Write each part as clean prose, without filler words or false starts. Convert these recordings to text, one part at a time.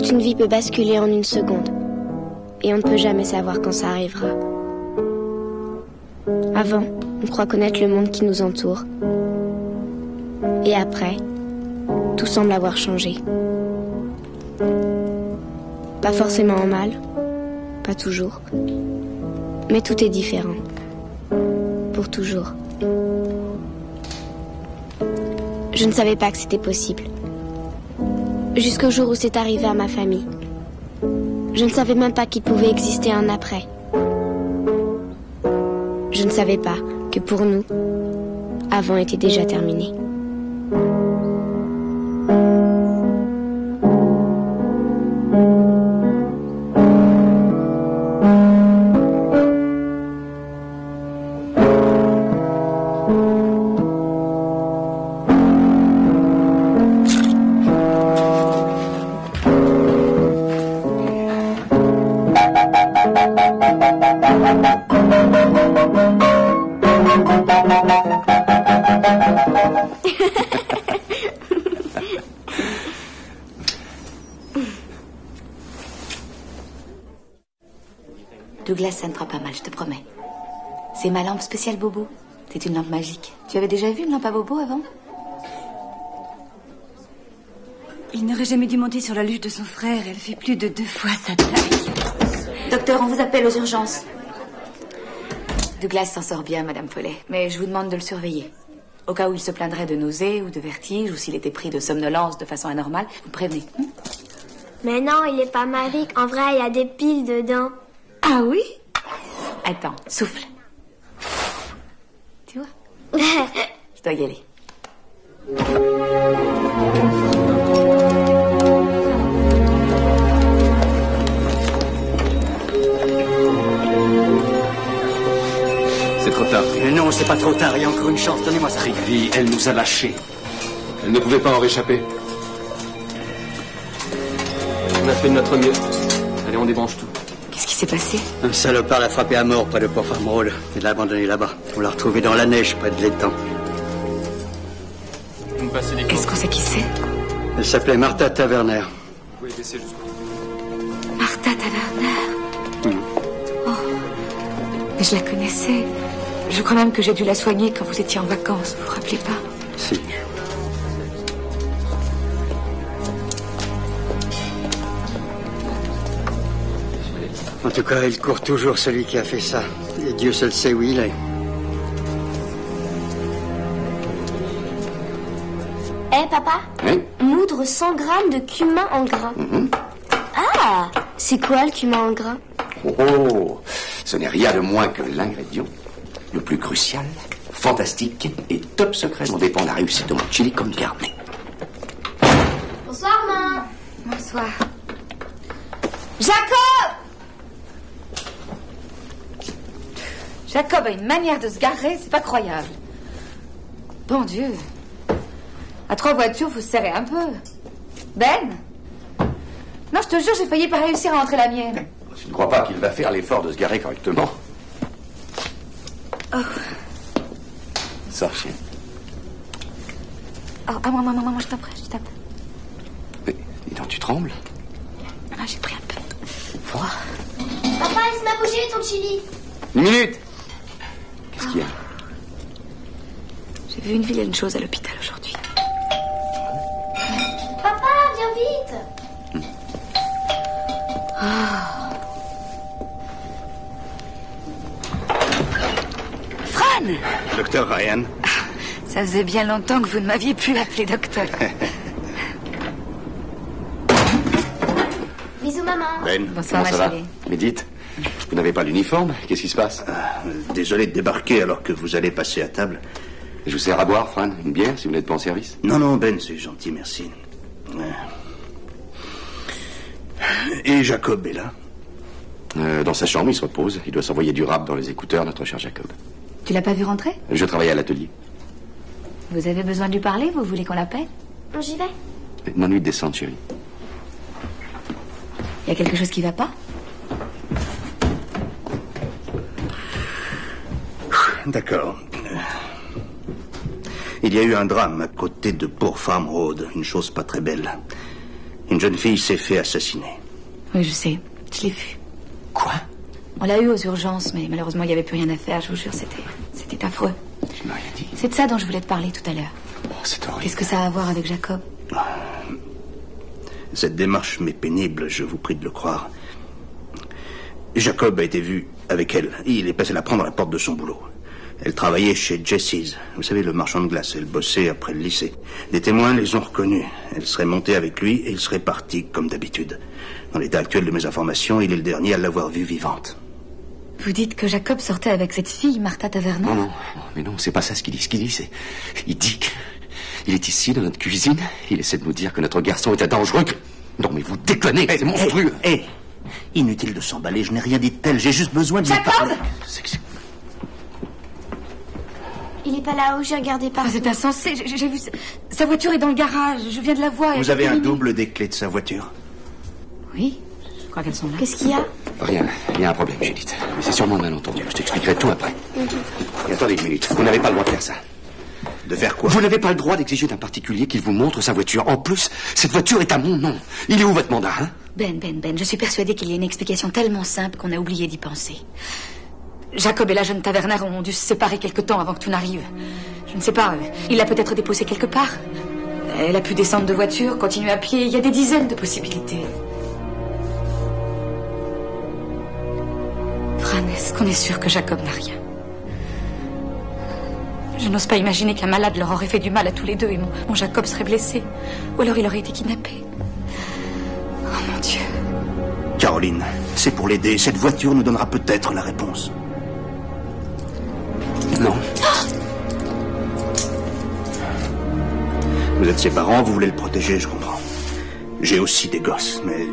Toute une vie peut basculer en une seconde. Et on ne peut jamais savoir quand ça arrivera. Avant, on croit connaître le monde qui nous entoure. Et après, tout semble avoir changé. Pas forcément en mal, pas toujours. Mais tout est différent. Pour toujours. Je ne savais pas que c'était possible. Jusqu'au jour où c'est arrivé à ma famille. Je ne savais même pas qu'il pouvait exister un après. Je ne savais pas que pour nous, avant était déjà terminé. Douglas, ça ne fera pas mal, je te promets. C'est ma lampe spéciale Bobo. C'est une lampe magique. Tu avais déjà vu une lampe à Bobo avant? Il n'aurait jamais dû monter sur la luge de son frère. Elle fait plus de 2 fois sa taille. Docteur, on vous appelle aux urgences. Douglas s'en sort bien, Madame Follet, mais je vous demande de le surveiller. Au cas où il se plaindrait de nausées ou de vertiges, ou s'il était pris de somnolence de façon anormale, vous prévenez. Mais non, il est pas magique. En vrai, il y a des piles dedans. Ah oui? Attends, souffle. Tu vois? Je dois y aller. C'est trop tard. Mais non, c'est pas trop tard, il y a encore une chance, donnez-moi ça. Trigvi, elle nous a lâchés. Elle ne pouvait pas en réchapper. On a fait de notre mieux. Allez, on débranche tout. Qu'est-ce qui s'est passé? Un salopard l'a frappé à mort près de Port Farm Road et l'a abandonné là-bas. On l'a retrouvé dans la neige près de l'étang. Est-ce qu'on sait qui c'est? Elle s'appelait Martha Taverner. Oui, baissez jusqu'au. Martha Taverner. Oh, mais je la connaissais. Je crois même que j'ai dû la soigner quand vous étiez en vacances. Vous vous rappelez pas? Si. En tout cas, il court toujours celui qui a fait ça. Et Dieu seul sait où il est. Eh, papa? Oui? Moudre 100 grammes de cumin en gras. Ah! C'est quoi le cumin en gras? Oh, ce n'est rien de moins que l'ingrédient le plus crucial, fantastique et top secret dont dépend la réussite de mon chili con carne. Bonsoir, maman. Bonsoir. Jacob! Jacob a une manière de se garer, c'est pas croyable. Bon Dieu. À 3 voitures, faut se serrer un peu. Ben? Non, je te jure, j'ai failli pas réussir à entrer la mienne. Je ne crois pas qu'il va faire l'effort de se garer correctement. Oh. Sors, chien. Oh, ah, moi, je t'en prie, je tape. Mais, dis donc, tu trembles? Ah, j'ai pris un peu froid. Papa, laisse-moi bouger ton chili. 1 minute! Qu'est-ce qu'il y a? J'ai vu une vilaine chose à l'hôpital aujourd'hui. Papa, viens vite. Fran! Docteur Ryan. Ça faisait bien longtemps que vous ne m'aviez plus appelé docteur. Bisous, maman. Ben, Bonsoir, comment ça ma va? chérie. Mais dites, vous n'avez pas l'uniforme? Qu'est-ce qui se passe? Désolé de débarquer alors que vous allez passer à table. Je vous sers à boire, Fran? Une bière, si vous n'êtes pas en service? Non, non, Ben, c'est gentil, merci. Et Jacob est là? Dans sa chambre, il se repose. Il doit s'envoyer du rap dans les écouteurs, notre cher Jacob. Tu l'as pas vu rentrer? Je travaille à l'atelier. Vous avez besoin de lui parler? Vous voulez qu'on l'appelle? J'y vais. M'ennuie de descendre, chérie. Il y a quelque chose qui va pas? D'accord. Il y a eu un drame à côté de Port Farm Road. Une chose pas très belle. Une jeune fille s'est fait assassiner. Oui, je sais. Je l'ai vu. Quoi? On l'a eu aux urgences, mais malheureusement, il n'y avait plus rien à faire. Je vous jure, c'était affreux. Tu m'as rien dit. C'est de ça dont je voulais te parler tout à l'heure. Oh, c'est horrible. Qu'est-ce que ça a à voir avec Jacob? Cette démarche m'est pénible, je vous prie de le croire. Jacob a été vu avec elle. Il est passé la prendre à la porte de son boulot. Elle travaillait chez Jesse's. Vous savez, le marchand de glace. Elle bossait après le lycée. Des témoins les ont reconnus. Elle serait montée avec lui et il serait parti, comme d'habitude. Dans l'état actuel de mes informations, il est le dernier à l'avoir vue vivante. Vous dites que Jacob sortait avec cette fille, Martha Taverner? Non, mais non, c'est pas ça ce qu'il dit. Ce qu'il dit, c'est... Il dit qu'il est ici, dans notre cuisine. Il essaie de nous dire que notre garçon est dangereux. Non, mais vous déconnez, c'est monstrueux. Inutile de s'emballer, je n'ai rien dit de tel. J'ai juste besoin de vous Jacob! parler. Il est pas là-haut, j'ai regardé par. Ah, c'est insensé. J'ai vu... Sa voiture est dans le garage. Je viens de la voir. Vous avez un double des clés de sa voiture? Oui, je crois qu'elles sont là. Qu'est-ce qu'il y a? Rien, il y a un problème, Judith. Mais c'est sûrement un malentendu. Je t'expliquerai tout après. Et attendez 1 minute, vous n'avez pas le droit de faire ça. De faire quoi? Vous n'avez pas le droit d'exiger d'un particulier qu'il vous montre sa voiture. En plus, cette voiture est à mon nom. Il est où votre mandat, hein? Ben, je suis persuadée qu'il y a une explication tellement simple qu'on a oublié d'y penser. Jacob et la jeune tavernaire ont dû se séparer quelque temps avant que tout n'arrive. Je ne sais pas, il l'a peut-être déposée quelque part. Elle a pu descendre de voiture, continuer à pied, il y a des dizaines de possibilités. Fran, est-ce qu'on est sûr que Jacob n'a rien? Je n'ose pas imaginer qu'un malade leur aurait fait du mal à tous les deux et mon Jacob serait blessé. Ou alors il aurait été kidnappé. Oh mon Dieu. Caroline, c'est pour l'aider. Cette voiture nous donnera peut-être la réponse. Non. Vous êtes ses parents, vous voulez le protéger, je comprends. J'ai aussi des gosses, mais...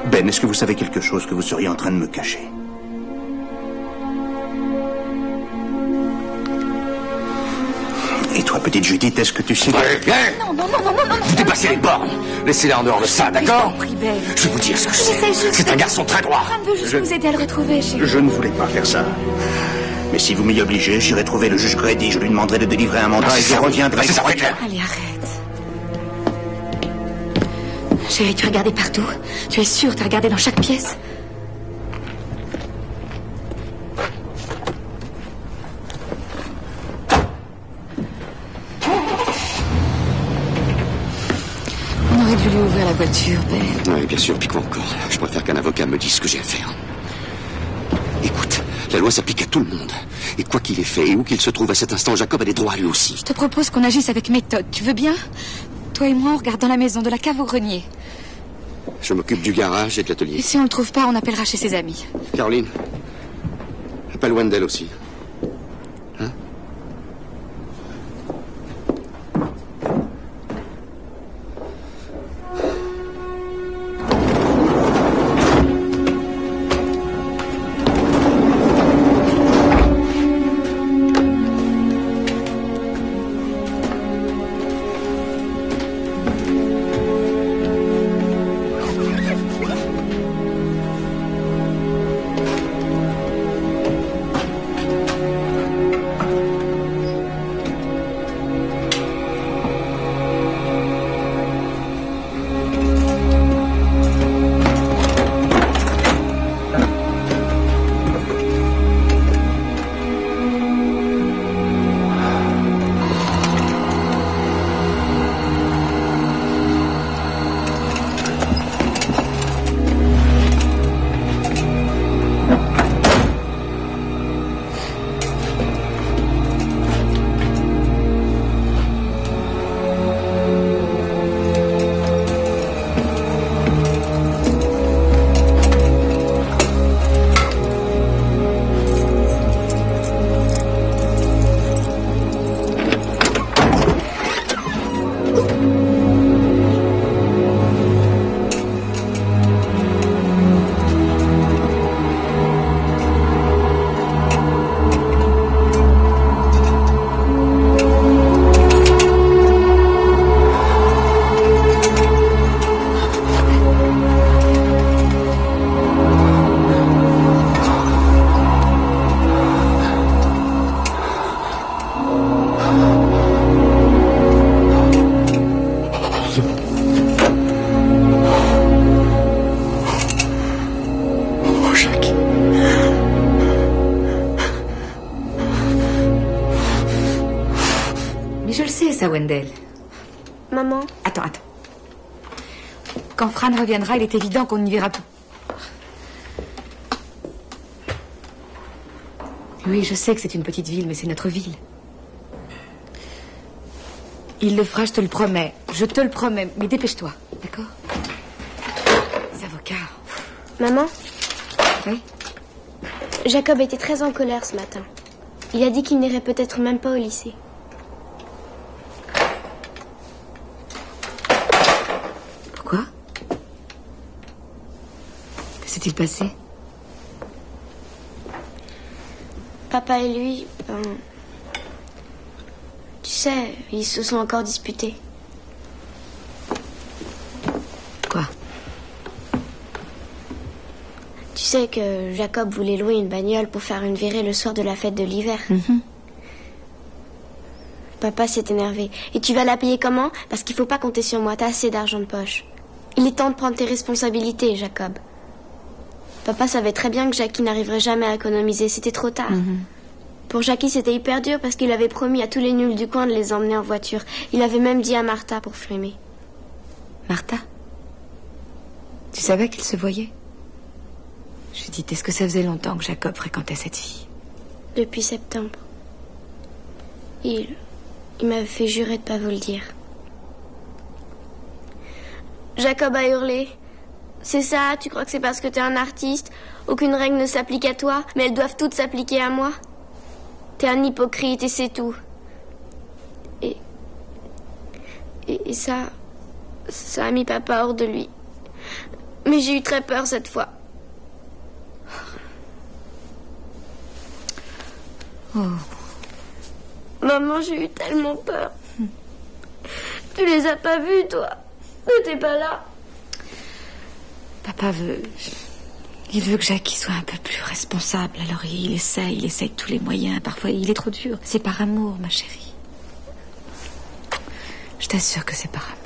Ben, est-ce que vous savez quelque chose que vous seriez en train de me cacher? Et toi, petite Judith, est-ce que tu sais... Non. Vous dépassez les bornes. Laissez-la en dehors de ça, d'accord? Ben. Je vais vous dire ce que c'est. C'est un garçon très droit. Fran veut juste vous aider à le retrouver, chérie. Je ne voulais pas faire ça. Mais si vous m'y obligez, j'irai trouver le juge Grady. Je lui demanderai de délivrer un mandat et je reviendrai. C'est ça, faites-le. Allez, arrête. Chérie, tu regardais partout? Tu es sûre? Tu as regardé dans chaque pièce? On aurait dû lui ouvrir la voiture, Ben. Oui, bien sûr, puis quoi encore? Je préfère qu'un avocat me dise ce que j'ai à faire. Écoute, la loi s'applique à tout le monde. Et quoi qu'il ait fait et où qu'il se trouve à cet instant, Jacob a des droits lui aussi. Je te propose qu'on agisse avec méthode. Tu veux bien? Toi et moi, on regarde dans la maison, de la cave au grenier. Je m'occupe du garage et de Et l'atelier. si on le trouve pas, on appellera chez ses amis. Caroline, appelle Wendell aussi. Hein? Wendell. Maman, Attends. Quand Fran reviendra, il est évident qu'on n'y verra plus. Oui, je sais que c'est une petite ville, mais c'est notre ville. Il le fera, je te le promets. Je te le promets. Mais dépêche-toi, d'accord? Les avocats. maman, Oui? Jacob était très en colère ce matin. Il a dit qu'il n'irait peut-être même pas au lycée. Pourquoi? Que s'est-il passé? Papa et lui, tu sais, ils se sont encore disputés. Quoi? Tu sais que Jacob voulait louer une bagnole pour faire une virée le soir de la fête de l'hiver. Papa s'est énervé. Et tu vas la payer comment? Parce qu'il faut pas compter sur moi, t'as assez d'argent de poche. Il est temps de prendre tes responsabilités, Jacob. Papa savait très bien que Jackie n'arriverait jamais à économiser. C'était trop tard. Pour Jackie, c'était hyper dur parce qu'il avait promis à tous les nuls du coin de les emmener en voiture. Il avait même dit à Martha pour frimer. Martha? Tu savais qu'ils se voyaient? Judith, est-ce que ça faisait longtemps que Jacob fréquentait cette fille? Depuis septembre. Il m'avait fait jurer de pas vous le dire. Jacob a hurlé. C'est ça, tu crois que c'est parce que t'es un artiste? Aucune règle ne s'applique à toi, mais elles doivent toutes s'appliquer à moi? T'es un hypocrite et c'est tout. Et ça a mis papa hors de lui. Mais j'ai eu très peur cette fois. Oh. Maman, j'ai eu tellement peur. Tu les as pas vus, toi? T'étais pas là. Papa il veut que Jackie soit un peu plus responsable. Alors il essaye de tous les moyens. Parfois, il est trop dur. C'est par amour, ma chérie. Je t'assure que c'est par amour.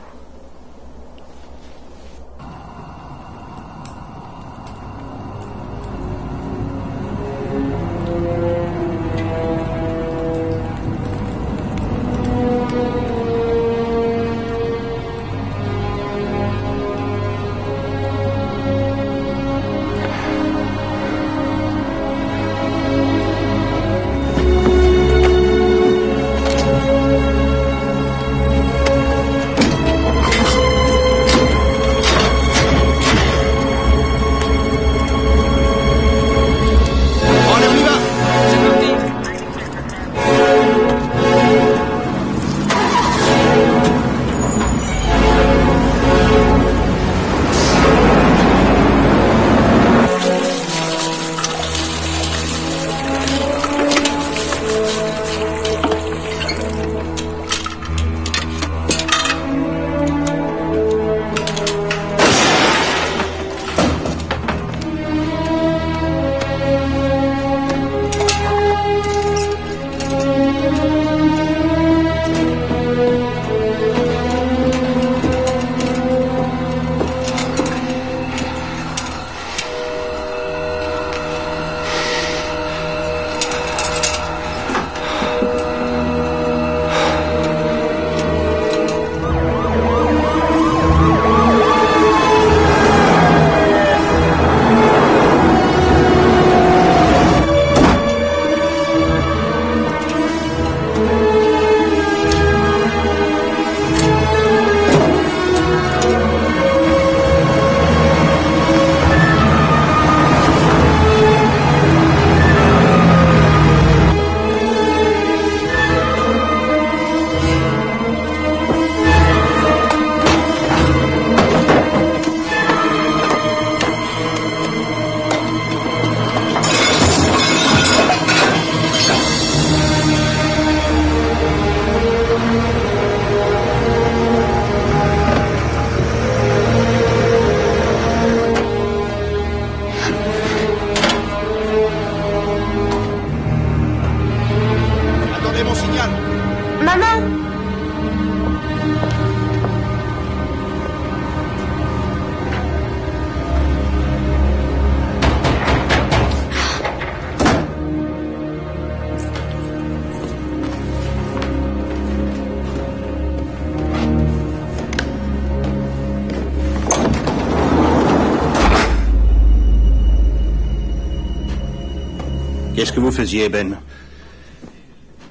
Qu'est-ce que vous faisiez, Ben?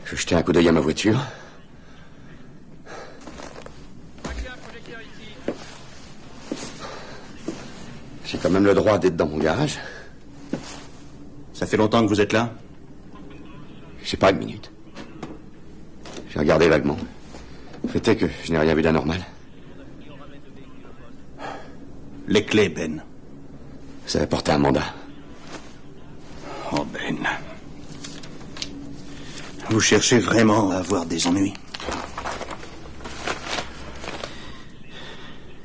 Je jetais un coup d'œil à ma voiture. J'ai quand même le droit d'être dans mon garage. Ça fait longtemps que vous êtes là? Je sais pas, une minute. J'ai regardé vaguement. Le fait est que je n'ai rien vu d'anormal. Les clés, Ben. Ça va porter un mandat. Oh, Ben. Vous cherchez vraiment à avoir des ennuis?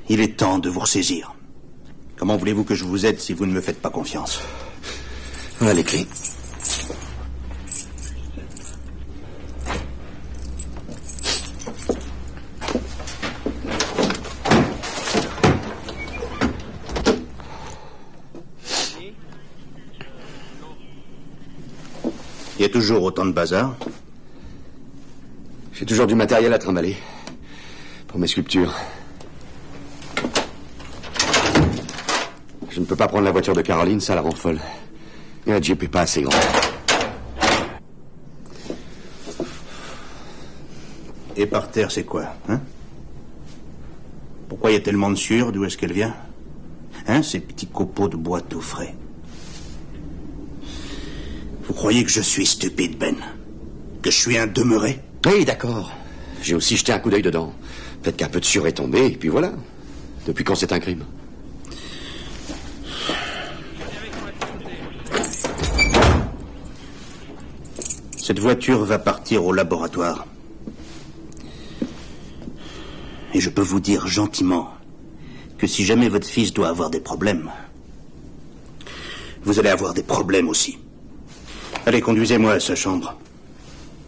Il est temps de vous ressaisir. Comment voulez-vous que je vous aide si vous ne me faites pas confiance? Voilà les clés. Il y a toujours autant de bazar. J'ai toujours du matériel à trimballer. Pour mes sculptures. Je ne peux pas prendre la voiture de Caroline, ça la rend folle. Et la Jeep est pas assez grande. Et par terre, c'est quoi, hein? Pourquoi il y a tellement de sueur? D'où est-ce qu'elle vient? Hein, ces petits copeaux de bois tout frais. Vous croyez que je suis stupide, Ben? Que je suis un demeuré? Oui, d'accord. J'ai aussi jeté un coup d'œil dedans. Peut-être qu'un peu de sueur est tombé, et puis voilà. Depuis quand c'est un crime? Cette voiture va partir au laboratoire. Et je peux vous dire gentiment que si jamais votre fils doit avoir des problèmes, vous allez avoir des problèmes aussi. Allez, conduisez-moi à sa chambre.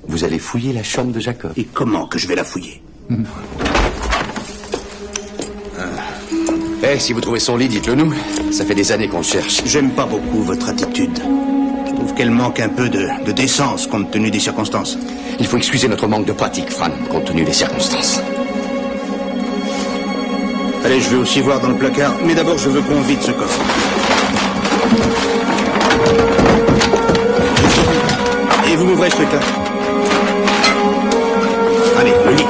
Vous allez fouiller la chambre de Jacob? Et comment que je vais la fouiller? Si vous trouvez son lit, dites-le nous. Ça fait des années qu'on le cherche. J'aime pas beaucoup votre attitude. Je trouve qu'elle manque un peu de décence compte tenu des circonstances. Il faut excuser notre manque de pratique, Fran, compte tenu des circonstances. Allez, je vais aussi voir dans le placard, mais d'abord je veux qu'on vide ce coffre. Et vous m'ouvrez ce truc-là. Allez, le lit.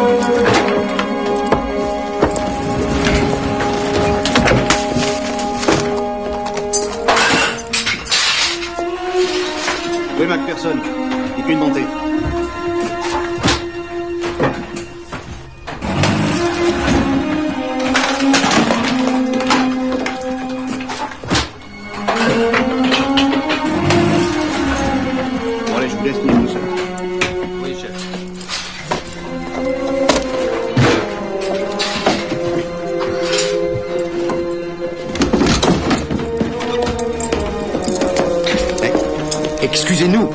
Oui, McPherson. Et puis une montée. Bon, allez, je vous laisse finir tout seul. Oui, chef. Excusez-nous.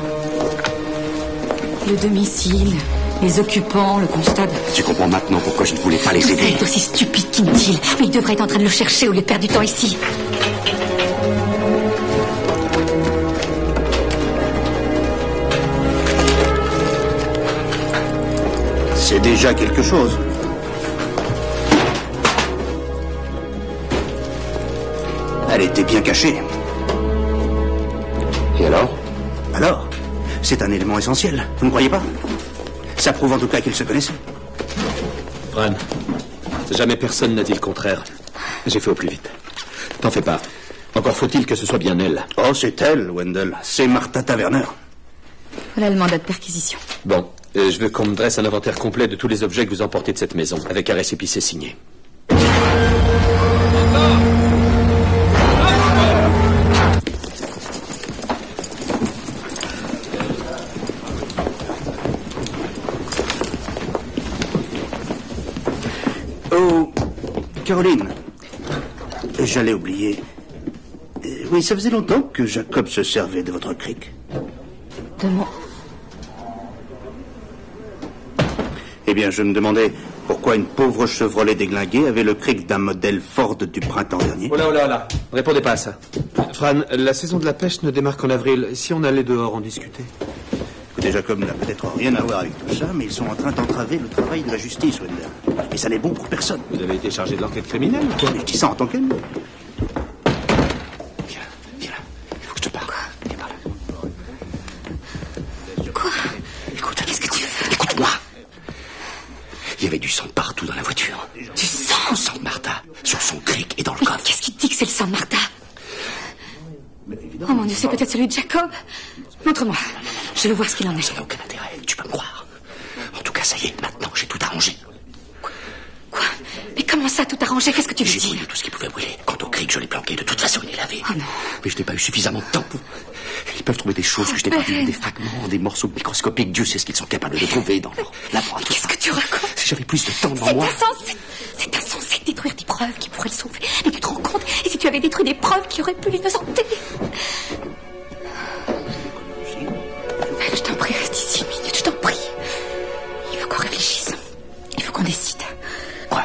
Le domicile, les occupants, le constable. Tu comprends maintenant pourquoi je ne voulais pas les Vous aider? êtes aussi stupide qu'inutile. Mais il devrait être en train de le chercher au lieu de perdre du temps ici. C'est déjà quelque chose. Elle était bien cachée. Et alors? Alors, c'est un élément essentiel, vous ne croyez pas? Ça prouve en tout cas qu'ils se connaissaient. Fran, jamais personne n'a dit le contraire. J'ai fait au plus vite. T'en fais pas. Encore faut-il que ce soit bien elle. Oh, c'est elle, Wendell. C'est Martha Taverner. Voilà le mandat de perquisition. Bon, je veux qu'on me dresse un inventaire complet de tous les objets que vous emportez de cette maison, avec un récépissé signé. Oh, Caroline, j'allais oublier. Oui, ça faisait longtemps que Jacob se servait de votre cric. De mon... Eh bien, je me demandais pourquoi une pauvre Chevrolet déglinguée avait le cric d'un modèle Ford du printemps dernier. Oh là, oh là, oh là. Répondez pas à ça. Fran, la saison de la pêche ne démarre qu'en avril. Si on allait dehors en discuter. Écoutez, Jacob n'a peut-être rien à voir avec tout ça, mais ils sont en train d'entraver le travail de la justice, Wendell. Et ça n'est bon pour personne. Vous avez été chargé de l'enquête criminelle ou quoi? Mais je dis ça en tant qu'elle. Viens là. Il faut que je te parle. Viens par là. Quoi? Écoute, qu'est-ce que tu fais? Écoute-moi. Il y avait du sang partout dans la voiture. Du sang? Le sang de Martha, sur son cric et dans le coffre. Qu'est-ce qui te dit que c'est le sang de Martha? Oh mon Dieu, c'est peut-être celui de Jacob. Montre-moi. Je veux voir ce qu'il en est. Ça n'a aucun intérêt, tu peux me croire. En tout cas, ça y est, maintenant j'ai tout arrangé. Quoi? Mais comment ça, tout arrangé? Qu'est-ce que tu veux J'ai dire? brûlé tout ce qui pouvait brûler. Quant au cric, je l'ai planqué. De toute façon, il est lavé. Oh non. Mais je n'ai pas eu suffisamment de temps pour... Ils peuvent trouver des choses que je n'ai pas vues, des fragments, des morceaux microscopiques. Dieu sait ce qu'ils sont capables de trouver dans leur laboratoire. Qu'est-ce que tu racontes? Si j'avais plus de temps devant moi... C'est insensé de détruire des preuves qui pourraient le sauver. Mais tu te rends compte? Et si tu avais détruit des preuves qui auraient pu l'innocenter? Ben, je t'en prie, reste ici 1 minute, je t'en prie. Il faut qu'on réfléchisse. Il faut qu'on décide. Quoi?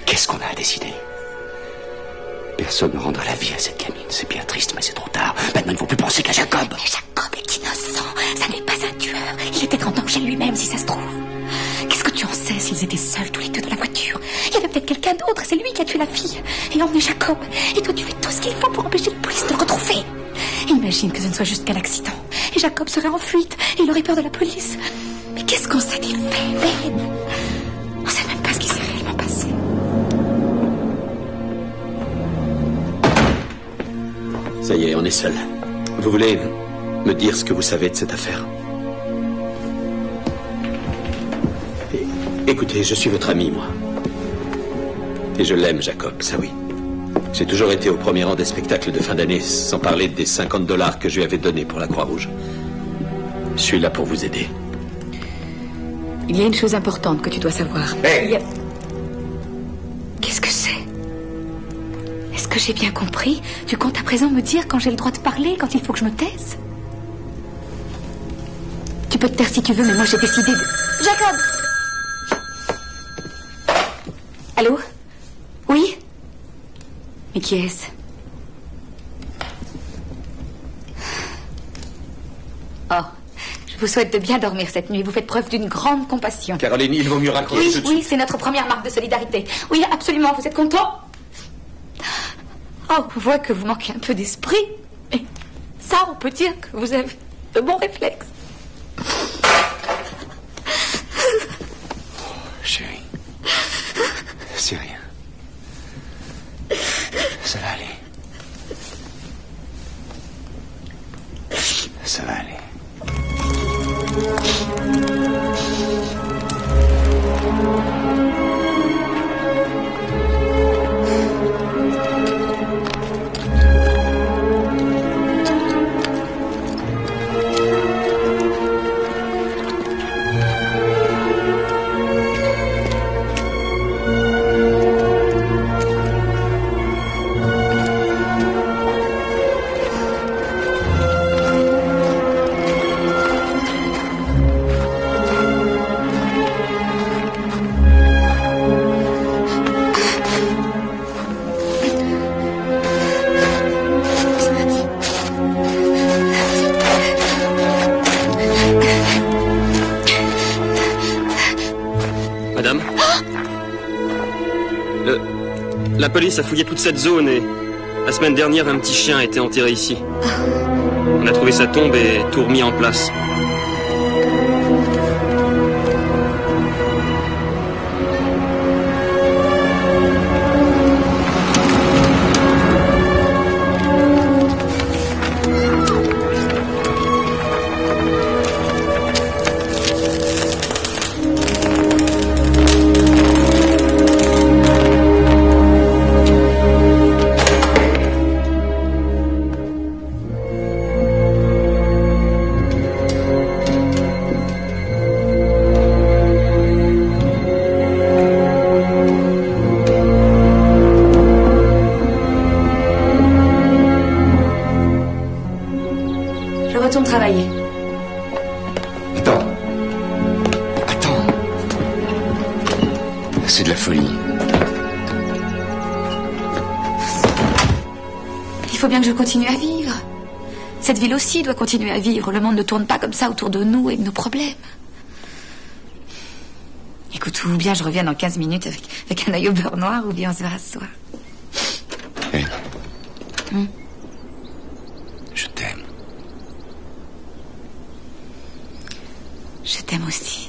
Qu'est-ce qu'on a à décider? Personne ne rendra la vie à cette gamine. C'est bien triste, mais c'est trop tard. Maintenant, il ne faut plus penser qu'à Jacob. Mais Jacob est innocent. innocent. Ça n'est pas un tueur. Il était en danger lui-même, si ça se trouve. Qu'est-ce que tu en sais s'ils étaient seuls tous les deux dans la voiture? Il y avait peut-être quelqu'un d'autre. C'est lui qui a tué la fille et emmené Jacob. Et toi, tu fais tout ce qu'il faut pour empêcher la police de le retrouver. Imagine que ce ne soit juste qu'un accident. Et Jacob serait en fuite et il aurait peur de la police. Mais qu'est-ce qu'on sait des faits, Ben? On ne sait même pas ce qui s'est réellement passé. Ça y est, on est seuls. Vous voulez me dire ce que vous savez de cette affaire? Écoutez, je suis votre ami, moi. Et je l'aime, Jacob, ça oui. J'ai toujours été au premier rang des spectacles de fin d'année, sans parler des $50 que je lui avais donnés pour la Croix-Rouge. Je suis là pour vous aider. Il y a une chose importante que tu dois savoir. Hey. Qu'est-ce que c'est? Est-ce que j'ai bien compris? Tu comptes à présent me dire quand j'ai le droit de parler, quand il faut que je me taise? Tu peux te taire si tu veux, mais moi j'ai décidé de... Jacob! Allô? Oui? Mais qui est-ce? Oh, je vous souhaite de bien dormir cette nuit. Vous faites preuve d'une grande compassion. Caroline, il vaut mieux raccrocher tout de suite. Oui, c'est notre première marque de solidarité. Oui, absolument. Vous êtes content? Oh, on voit que vous manquez un peu d'esprit. Mais ça, on peut dire que vous avez de bons réflexes. Chérie. C'est rien. Ça va aller. Ça va aller. La police a fouillé toute cette zone et la semaine dernière, un petit chien a été enterré ici. On a trouvé sa tombe et tout remis en place. Travailler. Attends. C'est de la folie. Il faut bien que je continue à vivre. Cette ville aussi doit continuer à vivre. Le monde ne tourne pas comme ça autour de nous et de nos problèmes. Écoute, ou bien je reviens dans 15 minutes avec un œil au beurre noir, ou bien on se verra ce soir. Hey. Je t'aime. Je t'aime aussi.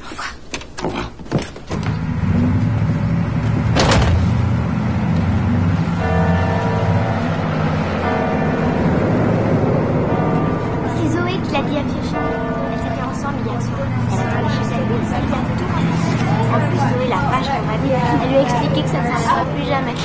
Au revoir. Au revoir. C'est Zoé qui l'a dit à Virginie. Elles étaient ensemble hier soir. Elle a parlé chez elle. Elle lui a tout raconté. En plus, Zoé, la vache qu'on m'a dit, elle lui a expliqué que ça ne s'arrêtera plus jamais.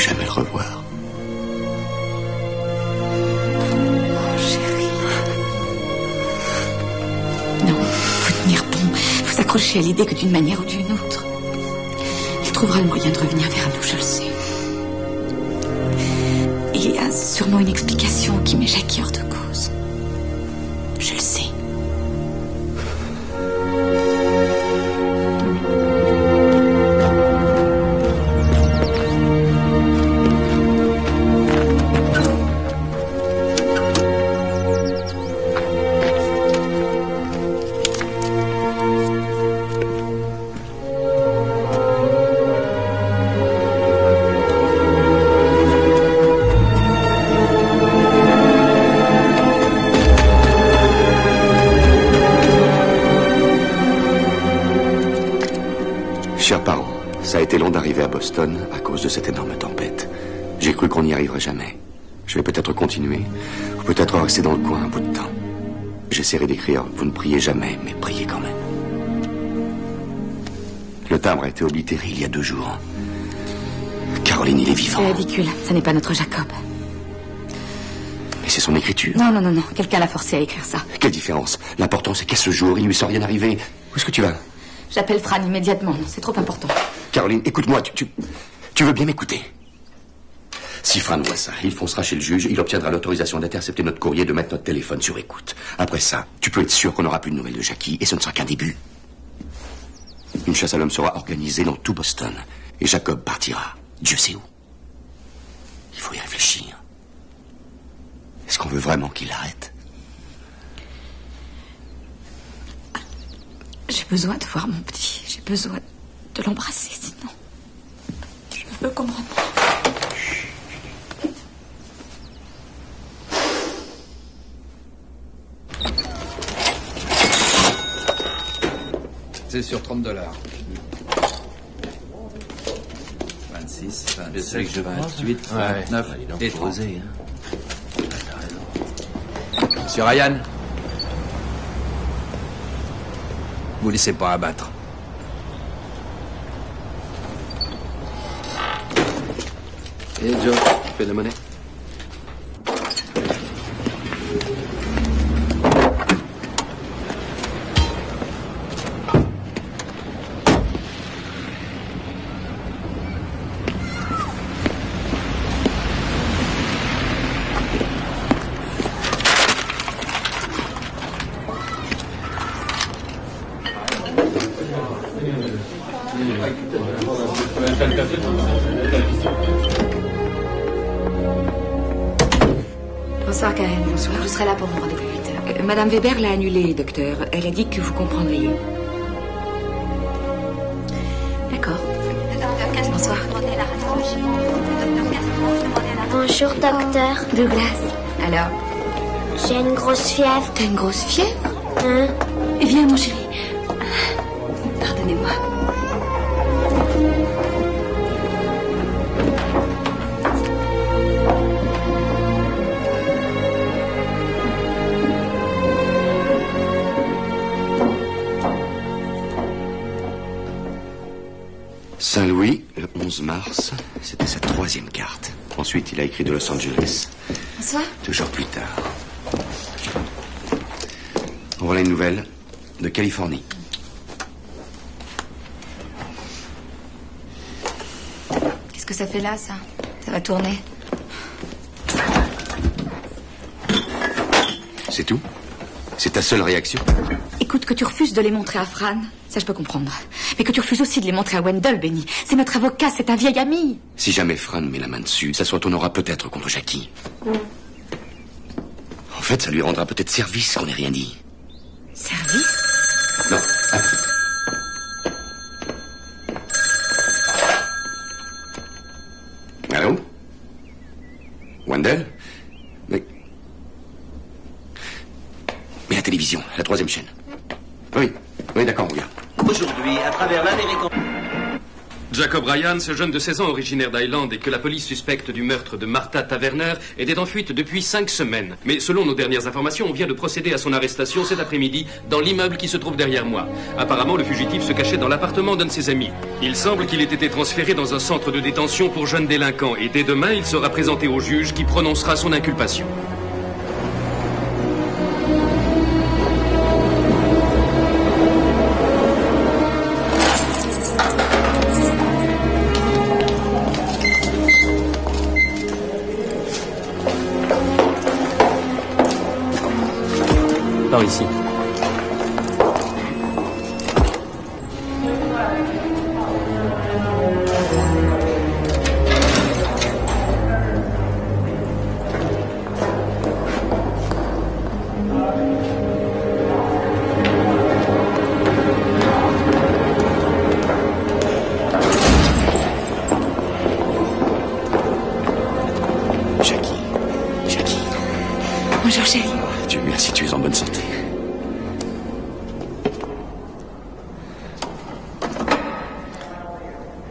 jamais le revoir. Oh, chérie. Non, faut tenir bon. Faut s'accrocher à l'idée que d'une manière ou d'une autre, il trouvera le moyen de revenir vers nous, je le sais. Il y a sûrement une explication qui met Jackie hors de cause. Je le sais. Chers parents, ça a été long d'arriver à Boston à cause de cette énorme tempête. J'ai cru qu'on n'y arriverait jamais. Je vais peut-être continuer, ou peut-être rester dans le coin un bout de temps. J'essaierai d'écrire « Vous ne priez jamais, mais priez quand même ». Le timbre a été oblitéré il y a 2 jours. Caroline, il est vivant. C'est ridicule, ça n'est pas notre Jacob. Mais c'est son écriture. Non, non, non, non, quelqu'un l'a forcé à écrire ça. Quelle différence? L'important, c'est qu'à ce jour, il ne lui sent rien arriver. Où est-ce que tu vas? J'appelle Fran immédiatement, non, c'est trop important. Caroline, écoute-moi, tu veux bien m'écouter? Si Fran voit ça, il foncera chez le juge, il obtiendra l'autorisation d'intercepter notre courrier, de mettre notre téléphone sur écoute. Après ça, tu peux être sûr qu'on n'aura plus de nouvelles de Jackie, et ce ne sera qu'un début. Une chasse à l'homme sera organisée dans tout Boston, et Jacob partira, Dieu sait où. Il faut y réfléchir. Est-ce qu'on veut vraiment qu'il l'arrête? J'ai besoin de voir mon petit. J'ai besoin de l'embrasser, sinon je ne veux comprendre. C'est sur $30. 26, 27, 28, 29 et 30. Monsieur Ryan, vous laissez pas abattre. Et Joe, tu fais de la monnaie? Bonsoir, Karen. Bonsoir. Je serai là pour mon rendez-vous 8h. Madame Weber l'a annulé, docteur. Elle a dit que vous comprendriez. D'accord. Bonsoir. Bonjour, docteur. Douglas. Alors, J'ai une grosse fièvre. t'as une grosse fièvre? Hein? Viens, mon chéri. Pardonnez-moi. Saint-Louis, le 11 mars, c'était sa 3e carte. Ensuite, il a écrit de Los Angeles. Bonsoir. 2 jours plus tard. Voilà une nouvelle de Californie. Qu'est-ce que ça fait là, ça? Ça va tourner. C'est tout? C'est ta seule réaction? Écoute, que tu refuses de les montrer à Fran, ça je peux comprendre. Mais que tu refuses aussi de les montrer à Wendell, Benny. C'est notre avocat, c'est un vieil ami. Si jamais Fran met la main dessus, ça se retournera peut-être contre Jackie. En fait, ça lui rendra peut-être service qu'on n'ait rien dit. Service? Non. Ah. Allô? Wendell? Mais la télévision, la 3e chaîne. Oui, d'accord, regarde. Aujourd'hui, à travers l'Amérique... Jacob Ryan, ce jeune de 16 ans originaire d'Highland et que la police suspecte du meurtre de Martha Taverner, était en fuite depuis 5 semaines. Mais selon nos dernières informations, on vient de procéder à son arrestation cet après-midi dans l'immeuble qui se trouve derrière moi. Apparemment, le fugitif se cachait dans l'appartement d'un de ses amis. Il semble qu'il ait été transféré dans un centre de détention pour jeunes délinquants et dès demain, il sera présenté au juge qui prononcera son inculpation. Par ici. Jackie. Bonjour, chérie. Dieu merci, tu es en bonne santé.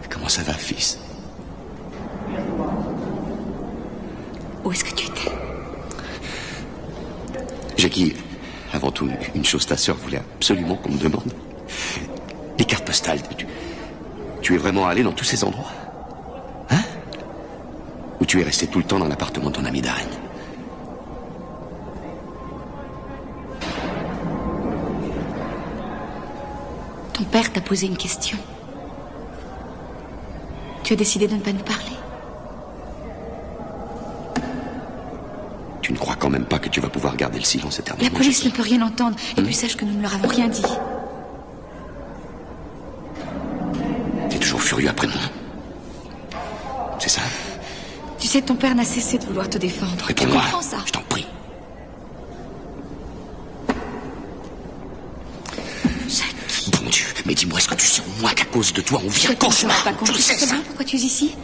Comment ça va, fils? Où est-ce que tu étais? Jackie, avant tout, une chose, ta sœur voulait absolument qu'on me demande. Des cartes postales. Tu es vraiment allé dans tous ces endroits? Hein? Ou tu es resté tout le temps dans l'appartement de ton ami Darren? Ton père t'a posé une question. Tu as décidé de ne pas nous parler. Tu ne crois quand même pas que tu vas pouvoir garder le silence éternellement? La police ne peut rien entendre. Et puis sache que nous ne leur avons rien dit. T'es toujours furieux après moi? C'est ça? Tu sais, ton père n'a cessé de vouloir te défendre. Réponds-moi. Tu comprends ça? Je t'en prie. Bon Dieu, mais dis-moi, est-ce que tu sens moins qu'à cause de toi, on vit un cauchemar? Je le sais, ça. Pourquoi tu es ici?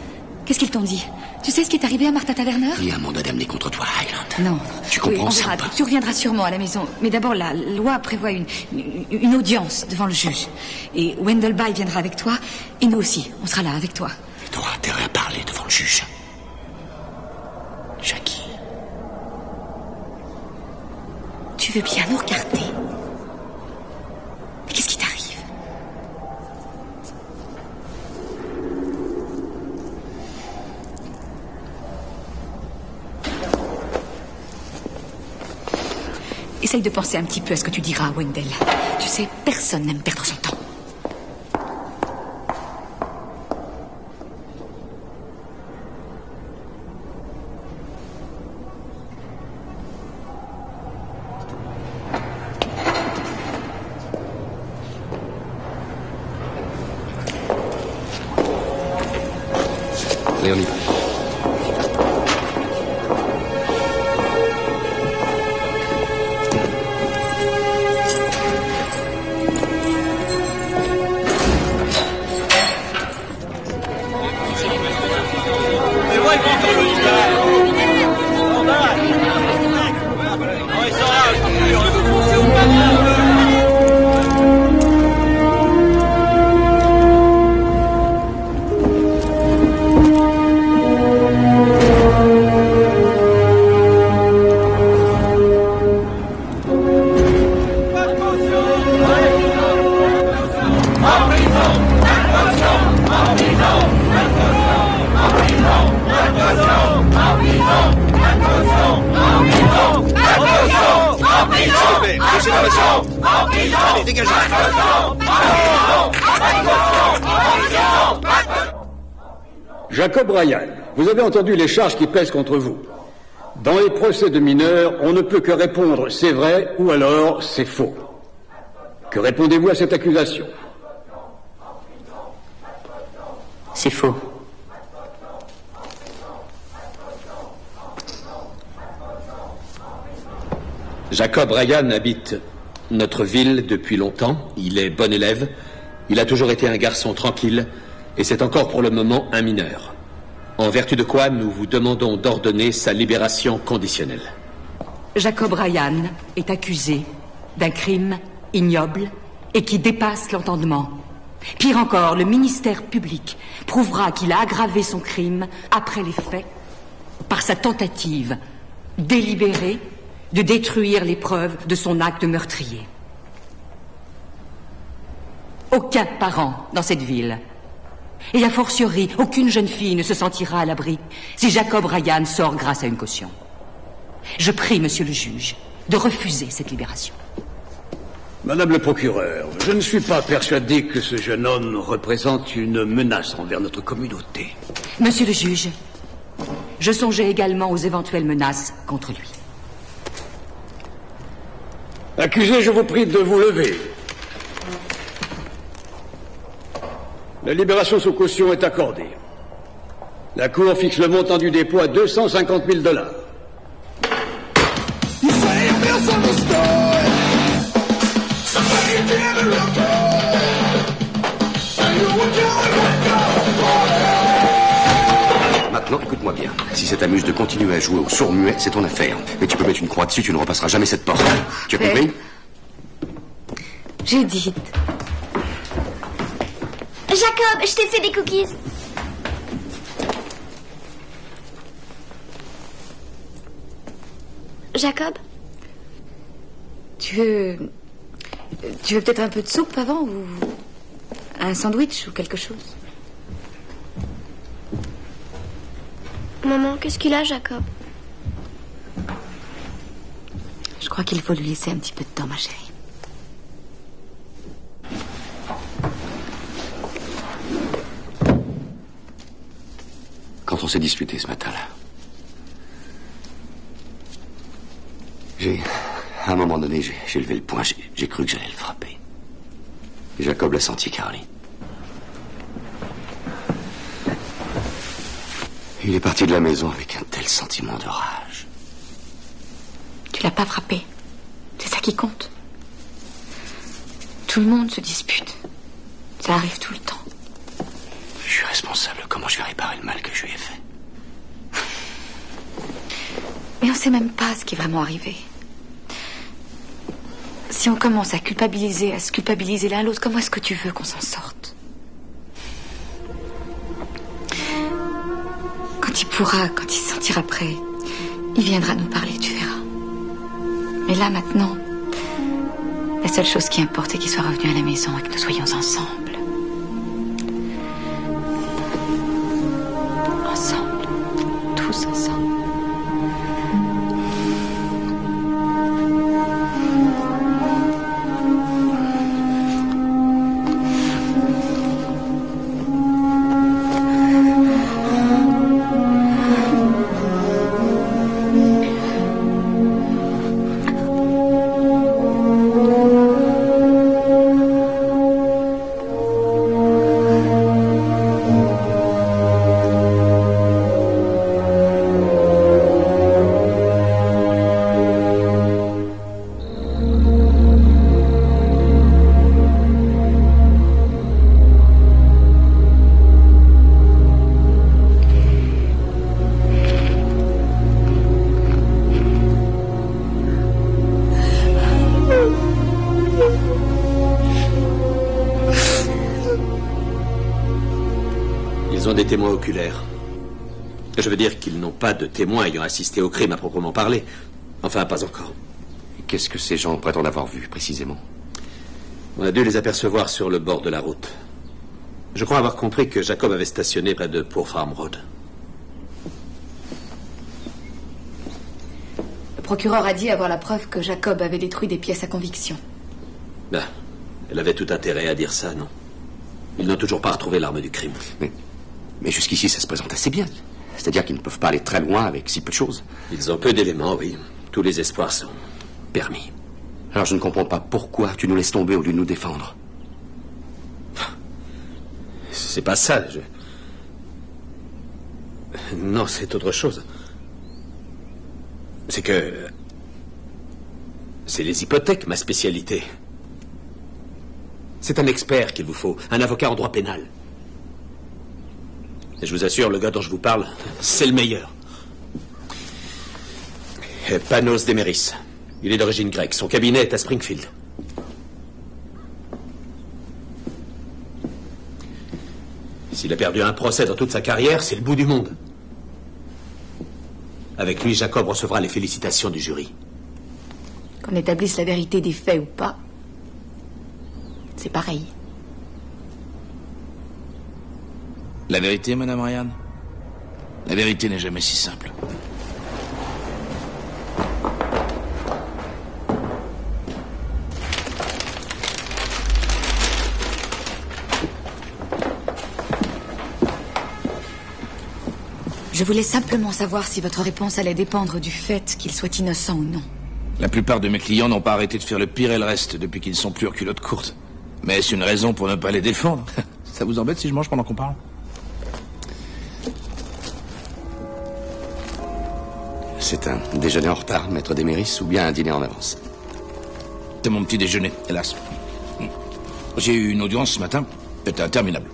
Qu'est-ce qu'ils t'ont dit? Tu sais ce qui est arrivé à Martha Taverner? Il y a un mandat d'amener contre toi à Highland. Non. Tu comprends ça verra. ou pas? Tu reviendras sûrement à la maison. Mais d'abord, la loi prévoit une audience devant le juge. Et Wendell Bay viendra avec toi. Et nous aussi, on sera là avec toi. Tu auras intérêt à parler devant le juge. Jackie. Tu veux bien nous regarder? Mais qu'est-ce qui t'arrive? Essaye de penser un petit peu à ce que tu diras à Wendell. Tu sais, personne n'aime perdre son temps. Allez, on y va. Allez, dégagez. Jacob Ryan, vous avez entendu les charges qui pèsent contre vous. Dans les procès de mineurs, on ne peut que répondre c'est vrai ou alors c'est faux. Que répondez-vous à cette accusation? C'est faux. Jacob Ryan habite notre ville depuis longtemps. Il est bon élève. Il a toujours été un garçon tranquille. Et c'est encore pour le moment un mineur. En vertu de quoi nous vous demandons d'ordonner sa libération conditionnelle. Jacob Ryan est accusé d'un crime ignoble et qui dépasse l'entendement. Pire encore, le ministère public prouvera qu'il a aggravé son crime après les faits par sa tentative délibérée de détruire les preuves de son acte meurtrier. Aucun parent dans cette ville, et a fortiori, aucune jeune fille ne se sentira à l'abri si Jacob Ryan sort grâce à une caution. Je prie, monsieur le juge, de refuser cette libération. Madame le procureur, je ne suis pas persuadé que ce jeune homme représente une menace envers notre communauté. Monsieur le juge, je songeais également aux éventuelles menaces contre lui. Accusé, je vous prie de vous lever. La libération sous caution est accordée. La Cour fixe le montant du dépôt à 250 000 $. Maintenant, écoute-moi bien. Si ça t'amuse de continuer à jouer au sourd-muet, c'est ton affaire. Mais tu peux mettre une croix dessus, tu ne repasseras jamais cette porte. Tu as compris? Judith. Jacob, je t'ai fait des cookies. Jacob? Tu veux peut-être un peu de soupe avant ou un sandwich ou quelque chose? Maman, qu'est-ce qu'il a, Jacob? Je crois qu'il faut lui laisser un petit peu de temps, ma chérie. Quand on s'est disputé ce matin-là, à un moment donné, j'ai levé le poing, j'ai cru que j'allais le frapper. Et Jacob l'a senti, Caroline. Il est parti de la maison avec un tel sentiment de rage. Tu l'as pas frappé. C'est ça qui compte. Tout le monde se dispute. Ça arrive tout le temps. Je suis responsable. Comment je vais réparer le mal que je lui ai fait? Mais on sait même pas ce qui est vraiment arrivé. Si on commence à se culpabiliser l'un l'autre, comment est-ce que tu veux qu'on s'en sorte? Quand il se sentira prêt, il viendra nous parler, tu verras. Mais là, maintenant, la seule chose qui importe, c'est qu'il soit revenu à la maison et que nous soyons ensemble. Ensemble. Tous ensemble. Des témoins oculaires. Je veux dire qu'ils n'ont pas de témoins ayant assisté au crime à proprement parler. Enfin, pas encore. Qu'est-ce que ces gens prétendent avoir vu, précisément? On a dû les apercevoir sur le bord de la route. Je crois avoir compris que Jacob avait stationné près de Poor Farm Road. Le procureur a dit avoir la preuve que Jacob avait détruit des pièces à conviction. Ben, elle avait tout intérêt à dire ça, non? Ils n'ont toujours pas retrouvé l'arme du crime. Mais jusqu'ici, ça se présente assez bien. C'est-à-dire qu'ils ne peuvent pas aller très loin avec si peu de choses. Ils ont peu d'éléments, oui. Tous les espoirs sont permis. Alors je ne comprends pas pourquoi tu nous laisses tomber au lieu de nous défendre. C'est pas ça, Non, c'est autre chose. C'est que... C'est les hypothèques, ma spécialité. C'est un expert qu'il vous faut, un avocat en droit pénal. Et je vous assure, le gars dont je vous parle, c'est le meilleur. Panos Demeris. Il est d'origine grecque. Son cabinet est à Springfield. S'il a perdu un procès dans toute sa carrière, c'est le bout du monde. Avec lui, Jacob recevra les félicitations du jury. Qu'on établisse la vérité des faits ou pas, c'est pareil. La vérité, Madame Ryan? La vérité n'est jamais si simple. Je voulais simplement savoir si votre réponse allait dépendre du fait qu'il soit innocent ou non. La plupart de mes clients n'ont pas arrêté de faire le pire et le reste depuis qu'ils ne sont plus en culotte courte. Mais est-ce une raison pour ne pas les défendre? Ça vous embête si je mange pendant qu'on parle? C'est un déjeuner en retard, maître Deméris, ou bien un dîner en avance? C'est mon petit déjeuner, hélas. J'ai eu une audience ce matin. C'était interminable.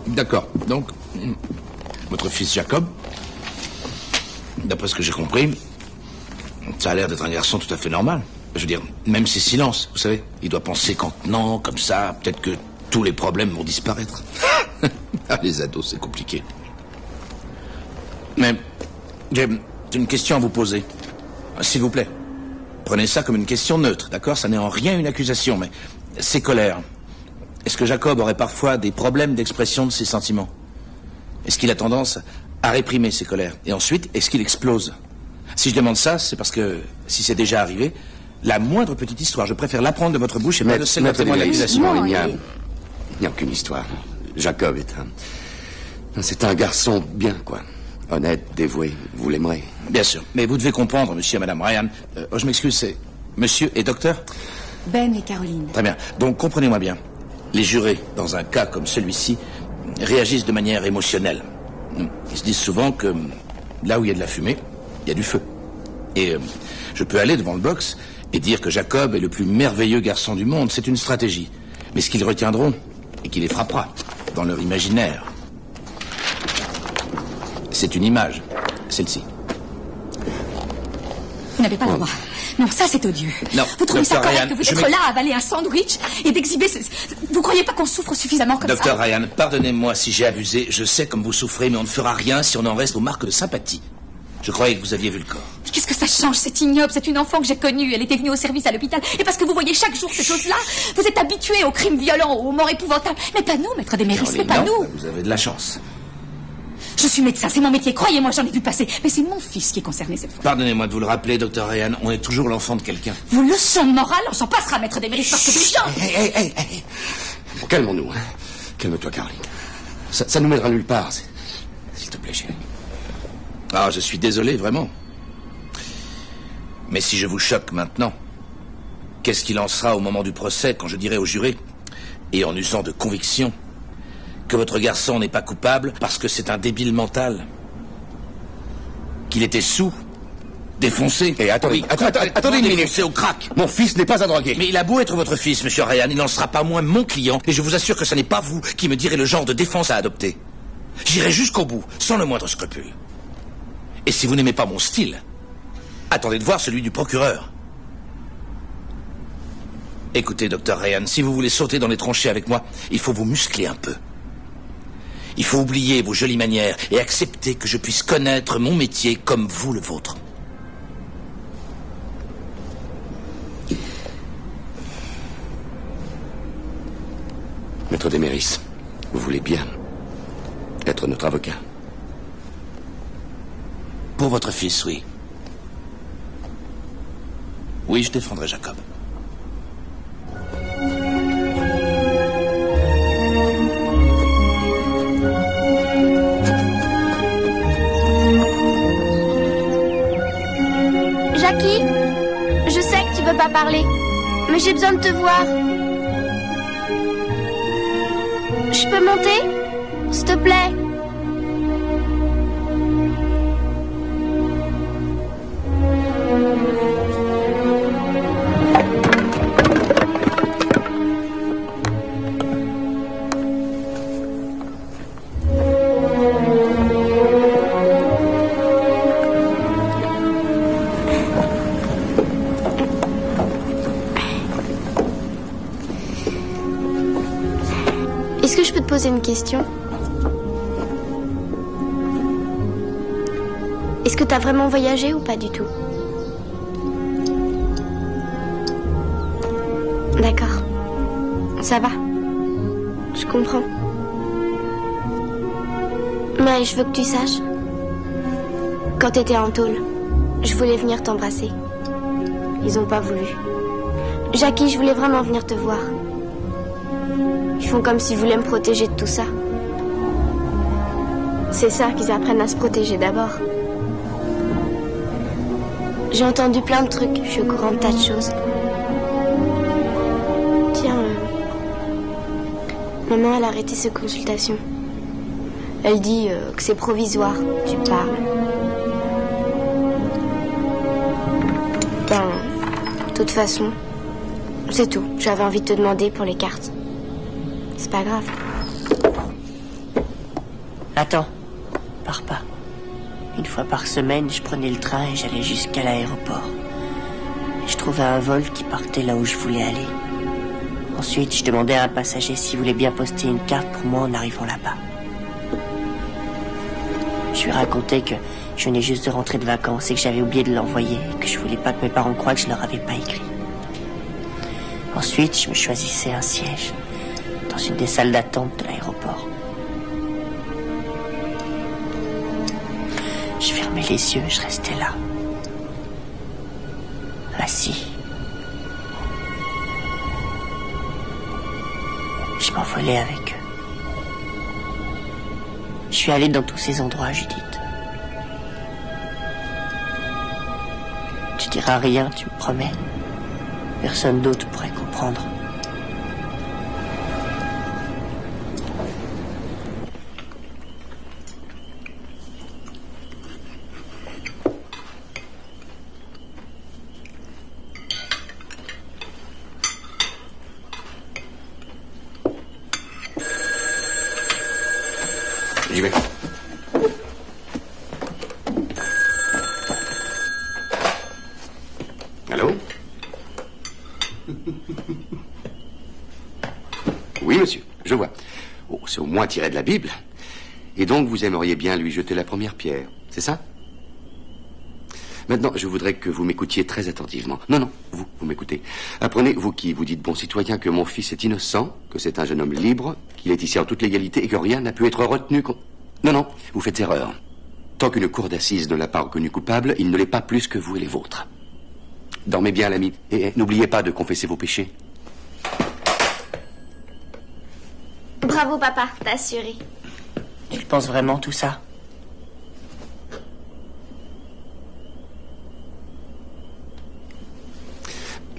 D'accord. Donc, votre fils Jacob, d'après ce que j'ai compris, ça a l'air d'être un garçon tout à fait normal. Je veux dire, même ses silences, vous savez, il doit penser qu'en tenant comme ça, peut-être que tous les problèmes vont disparaître. Ah, les ados, c'est compliqué. Mais j'ai une question à vous poser. S'il vous plaît, prenez ça comme une question neutre, d'accord? Ça n'est en rien une accusation, mais ses colères. Est-ce que Jacob aurait parfois des problèmes d'expression de ses sentiments? Est-ce qu'il a tendance à réprimer ses colères? Et ensuite, est-ce qu'il explose? Si je demande ça, c'est parce que, si c'est déjà arrivé, la moindre petite histoire, je préfère l'apprendre de votre bouche et pas de celle d'un témoin d'accusation. Il n'y a aucune histoire. Jacob est c'est un garçon bien, quoi. Honnête, dévoué, vous l'aimerez. Bien sûr, mais vous devez comprendre, monsieur et madame Ryan. Je m'excuse, c'est monsieur et docteur? Ben et Caroline. Très bien, donc comprenez-moi bien. Les jurés, dans un cas comme celui-ci, réagissent de manière émotionnelle. Ils se disent souvent que là où il y a de la fumée, il y a du feu. Et je peux aller devant le box et dire que Jacob est le plus merveilleux garçon du monde. C'est une stratégie. Mais ce qu'ils retiendront, et qui les frappera dans leur imaginaire, c'est une image, celle-ci. Vous n'avez pas le droit. Non, ça c'est odieux. Non, vous trouvez ça correct Ryan, que vous êtes là à avaler un sandwich et d'exhiber ce... Vous croyez pas qu'on souffre suffisamment comme Docteur ça? Ryan, pardonnez-moi si j'ai abusé. Je sais comme vous souffrez, mais on ne fera rien si on en reste aux marques de sympathie. Je croyais que vous aviez vu le corps. Mais qu'est-ce que ça change? C'est ignoble. C'est une enfant que j'ai connue. Elle était venue au service à l'hôpital. Et parce que vous voyez chaque jour ces choses-là, vous êtes habitué aux crimes violents, aux morts épouvantables. Mais pas nous, maître Deméris, mais pas nous. Vous avez de la chance. Je suis médecin, c'est mon métier. Croyez-moi, j'en ai vu passer. Mais c'est mon fils qui est concerné cette fois. Pardonnez-moi de vous le rappeler, docteur Ryan. On est toujours l'enfant de quelqu'un. Vos leçons de morale, on s'en passera, maître Deméris, parce que des gens... Hey. Calmons-nous, hein. Calme-toi, Caroline. Ça nous mènera nulle part. S'il te plaît, chérie. Ah, je suis désolé, vraiment. Mais si je vous choque maintenant, qu'est-ce qu'il en sera au moment du procès quand je dirai au juré, et en usant de conviction, que votre garçon n'est pas coupable parce que c'est un débile mental? Qu'il était saoul, défoncé. Et attendez une minute. Défoncé au crack. Mon fils n'est pas un drogué. Mais il a beau être votre fils, monsieur Ryan, il n'en sera pas moins mon client, et je vous assure que ce n'est pas vous qui me direz le genre de défense à adopter. J'irai jusqu'au bout, sans le moindre scrupule. Et si vous n'aimez pas mon style, attendez de voir celui du procureur. Écoutez, docteur Ryan, si vous voulez sauter dans les tranchées avec moi, il faut vous muscler un peu. Il faut oublier vos jolies manières et accepter que je puisse connaître mon métier comme vous le vôtre. Maître Deméris, vous voulez bien être notre avocat? Pour votre fils, oui. Oui, je défendrai Jacob. Jackie, je sais que tu veux pas parler, mais j'ai besoin de te voir. Je peux monter, s'il te plaît? poser une question? Est-ce que t'as vraiment voyagé ou pas du tout? D'accord. Ça va. Je comprends. Mais je veux que tu saches. Quand t'étais en tôle, je voulais venir t'embrasser. Ils ont pas voulu. Jackie, je voulais vraiment venir te voir. Ils font comme s'ils voulaient me protéger de tout ça. C'est ça qu'ils apprennent à se protéger d'abord. J'ai entendu plein de trucs, je suis au courant de tas de choses. Tiens, maman, elle a arrêté ses consultations. Elle dit que c'est provisoire, tu parles. Ben, de toute façon, c'est tout. J'avais envie de te demander pour les cartes. C'est pas grave. Attends, pars pas. Une fois par semaine, je prenais le train et j'allais jusqu'à l'aéroport. Je trouvais un vol qui partait là où je voulais aller. Ensuite, je demandais à un passager s'il voulait bien poster une carte pour moi en arrivant là-bas. Je lui racontais que je venais juste de rentrer de vacances et que j'avais oublié de l'envoyer et que je voulais pas que mes parents croient que je leur avais pas écrit. Ensuite, je me choisissais un siège dans une des salles d'attente de l'aéroport. Je fermais les yeux et je restais là, assis. Je m'envolais avec eux. Je suis allé dans tous ces endroits, Judith. Tu diras rien, tu me promets. Personne d'autre pourrait comprendre. J'y vais. Allô? Oui, monsieur, je vois. Oh, c'est au moins tiré de la Bible. Et donc, vous aimeriez bien lui jeter la première pierre, c'est ça? Maintenant, je voudrais que vous m'écoutiez très attentivement. Non, vous m'écoutez. Apprenez, vous qui vous dites bon citoyen, que mon fils est innocent, que c'est un jeune homme libre, qu'il est ici en toute légalité et que rien n'a pu être retenu contre... Non, vous faites erreur. Tant qu'une cour d'assises ne l'a pas reconnu coupable, il ne l'est pas plus que vous et les vôtres. Dormez bien, l'ami, et n'oubliez pas de confesser vos péchés. Bravo, papa, t'as assuré. Tu le penses vraiment, tout ça?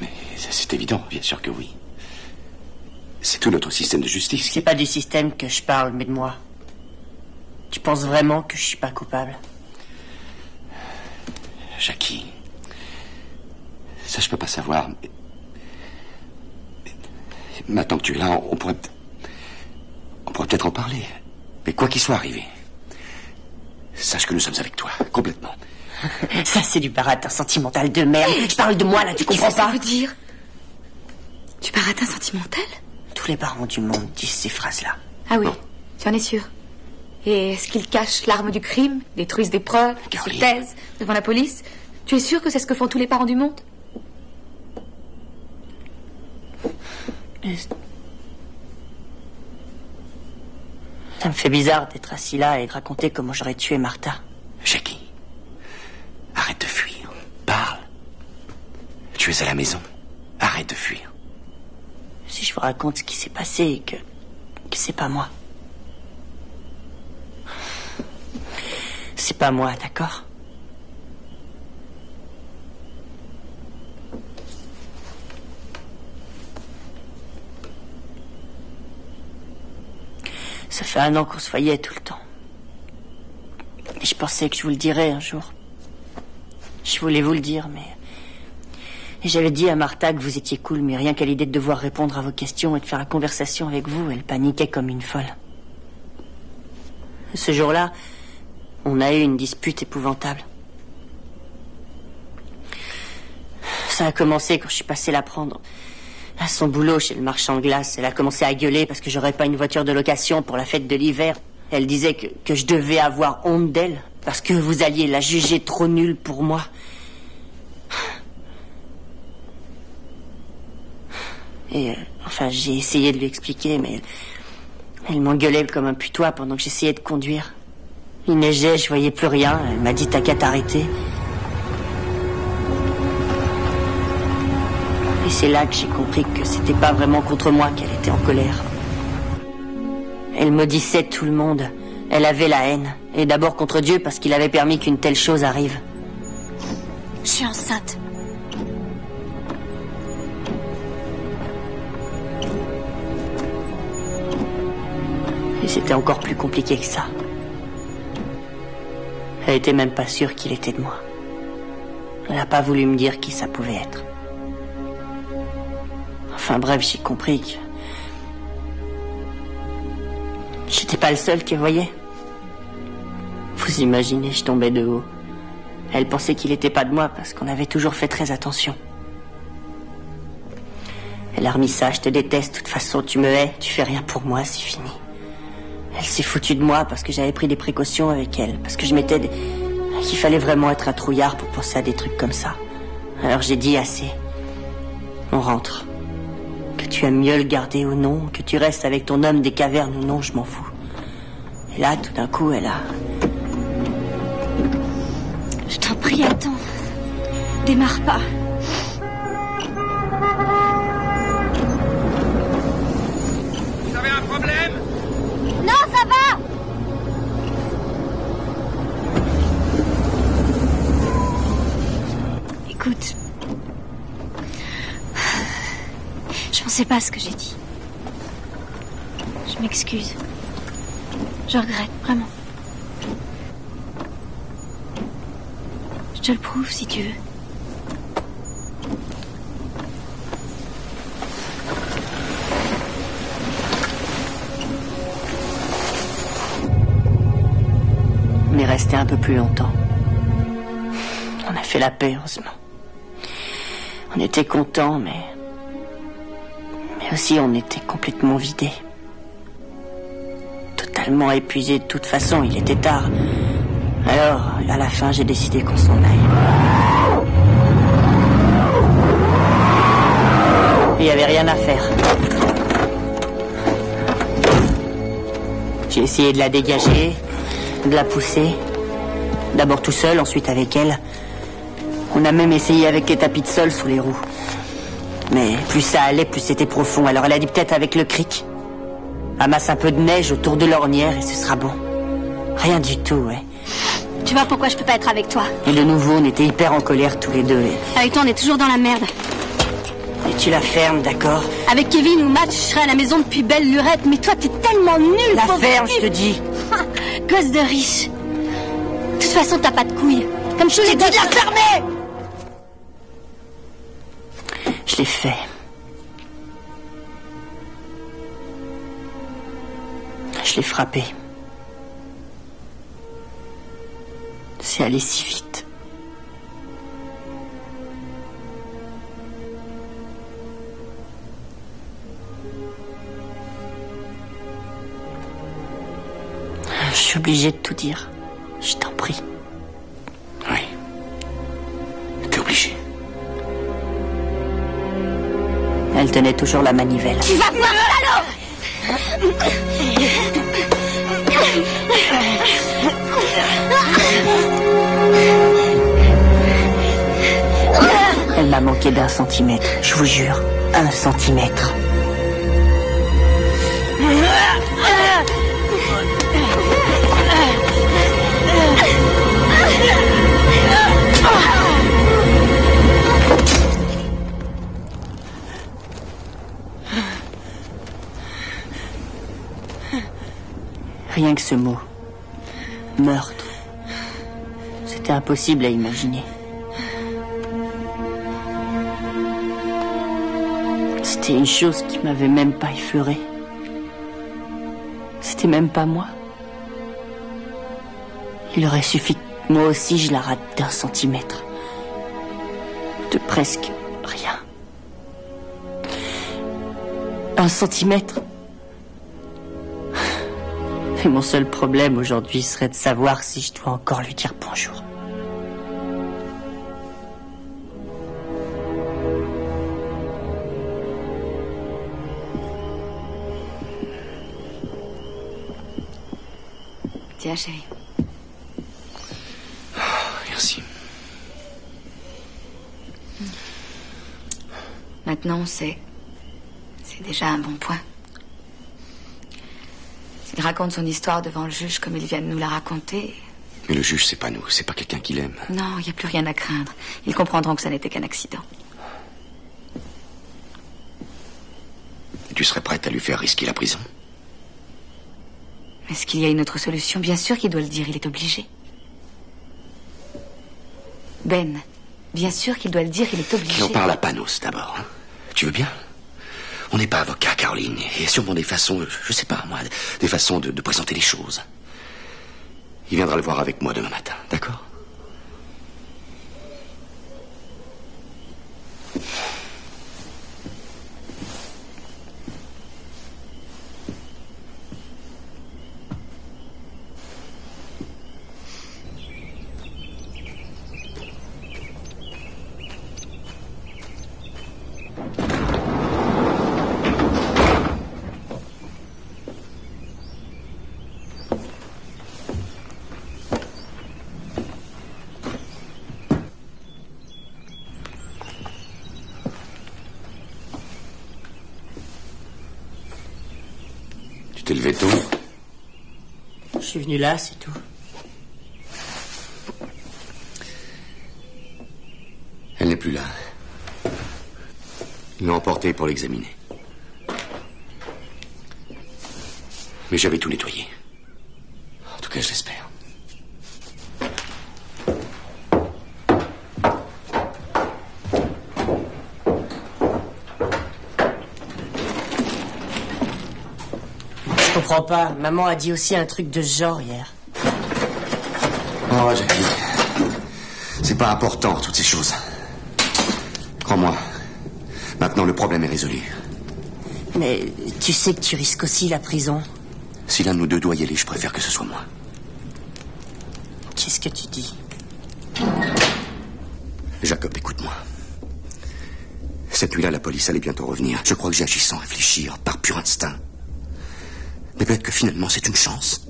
Mais c'est évident, bien sûr que oui. C'est tout notre système de justice. C'est pas du système que je parle, mais de moi. Tu penses vraiment que je suis pas coupable? Jackie, ça je peux pas savoir. Mais maintenant que tu es là, on pourrait peut-être en parler. Mais quoi qu'il soit arrivé, sache que nous sommes avec toi, complètement. Ça, c'est du baratin sentimental de merde. Je parle de moi, là, tu comprends pas? Qu'est-ce que ça veut dire? Du baratin sentimental? Tous les parents du monde disent ces phrases-là. Ah oui, tu en es sûr? Et est-ce qu'ils cachent l'arme du crime, détruisent des preuves, se taisent devant la police? Tu es sûr que c'est ce que font tous les parents du monde? Ça me fait bizarre d'être assis là et de raconter comment j'aurais tué Martha. Jackie, arrête de fuir. Parle. Tu es à la maison. Arrête de fuir. Si je vous raconte ce qui s'est passé et que c'est pas moi. C'est pas moi, d'accord? Ça fait 1 an qu'on se voyait tout le temps. Et je pensais que je vous le dirais un jour. Je voulais vous le dire, mais... Et j'avais dit à Martha que vous étiez cool, mais rien qu'à l'idée de devoir répondre à vos questions et de faire la conversation avec vous, elle paniquait comme une folle. Ce jour-là, on a eu une dispute épouvantable. Ça a commencé quand je suis passé la prendre À son boulot chez le marchand de glace, elle a commencé à gueuler parce que j'aurais pas une voiture de location pour la fête de l'hiver. Elle disait que je devais avoir honte d'elle parce que vous alliez la juger trop nulle pour moi. Et enfin, j'ai essayé de lui expliquer, mais elle m'engueulait comme un putois pendant que j'essayais de conduire. Il neigeait, je voyais plus rien. Elle m'a dit t'as qu'à t'arrêter. Et c'est là que j'ai compris que c'était pas vraiment contre moi qu'elle était en colère. Elle maudissait tout le monde. Elle avait la haine. Et d'abord contre Dieu parce qu'il avait permis qu'une telle chose arrive. Je suis enceinte. Et c'était encore plus compliqué que ça. Elle était même pas sûre qu'il était de moi. Elle n'a pas voulu me dire qui ça pouvait être. Enfin bref, j'ai compris que... j'étais pas le seul qu'elle voyait. Vous imaginez, je tombais de haut. Elle pensait qu'il était pas de moi parce qu'on avait toujours fait très attention. Elle a remis ça, je te déteste, de toute façon tu me hais, tu fais rien pour moi, c'est fini. Elle s'est foutue de moi parce que j'avais pris des précautions avec elle, parce que je m'étais... qu'il fallait vraiment être un trouillard pour penser à des trucs comme ça. Alors j'ai dit assez. On rentre. Que tu aimes mieux le garder ou non, que tu restes avec ton homme des cavernes ou non, je m'en fous. Et là, tout d'un coup, elle a... Je t'en prie, attends. Démarre pas. Vous avez un problème? Non, ça va! Écoute. Je pensais pas ce que j'ai dit. Je m'excuse. Je regrette, vraiment. Je te le prouve si tu veux. On est resté un peu plus longtemps. On a fait la paix, heureusement. On était contents, mais aussi on était complètement vidés. Totalement épuisés de toute façon, il était tard. Alors, à la fin, j'ai décidé qu'on s'en aille. Il n'y avait rien à faire. J'ai essayé de la dégager, de la pousser. D'abord tout seul, ensuite avec elle. On a même essayé avec les tapis de sol sous les roues. Mais plus ça allait, plus c'était profond. Alors elle a dit peut-être avec le cric. Amasse un peu de neige autour de l'ornière et ce sera bon. Rien du tout, ouais. Tu vois pourquoi je peux pas être avec toi? Et de nouveau, on était hyper en colère tous les deux. Avec toi, on est toujours dans la merde. Et tu la fermes, d'accord? Avec Kevin ou Matt, je serais à la maison depuis belle lurette. Mais toi, t'es tellement nul. La ferme, je te dis. Gosse de riche. De toute façon, t'as pas de couilles. Comme je t'ai dit de la fermer. Je l'ai fait. Je l'ai frappé. C'est allé si vite. Je suis obligée de tout dire. Je t'en prie. Oui. T'es obligé. Elle tenait toujours la manivelle. Tu vas voir, salaud! Elle m'a manqué d'1 centimètre, je vous jure, 1 centimètre. Rien que ce mot. Meurtre. C'était impossible à imaginer. C'était une chose qui m'avait même pas effleuré. C'était même pas moi. Il aurait suffi que moi aussi je la rate d'1 centimètre. De presque rien. 1 centimètre. Et mon seul problème aujourd'hui serait de savoir si je dois encore lui dire bonjour. Tiens, chérie. Merci. Maintenant, on sait. C'est déjà un bon point. S'il raconte son histoire devant le juge comme il vient de nous la raconter... Mais le juge, c'est pas nous, c'est pas quelqu'un qu'il aime. Non, il n'y a plus rien à craindre. Ils comprendront que ça n'était qu'un accident. Et tu serais prête à lui faire risquer la prison? Est-ce qu'il y a une autre solution? Bien sûr qu'il doit le dire, il est obligé. Ben, bien sûr qu'il doit le dire, il est obligé. Qu'il en parle à Panos d'abord. Hein? Tu veux bien? On n'est pas avocat, Caroline. Il y a sûrement des façons, je sais pas moi, des façons de présenter les choses. Il viendra le voir avec moi demain matin, d'accord? Tu t'es levé tôt? Je suis venu là, c'est tout. Elle n'est plus là. Ils l'ont emportée pour l'examiner. Mais j'avais tout nettoyé. En tout cas, je l'espère. Je comprends pas. Maman a dit aussi un truc de ce genre hier. Oh, Jackie. C'est pas important, toutes ces choses. Crois-moi. Maintenant, le problème est résolu. Mais tu sais que tu risques aussi la prison. Si l'un de nous deux doit y aller, je préfère que ce soit moi. Qu'est-ce que tu dis? Jacob, écoute-moi. Cette nuit-là, la police allait bientôt revenir. Je crois que j'ai agi sans réfléchir, par pur instinct. Mais peut-être que finalement, c'est une chance.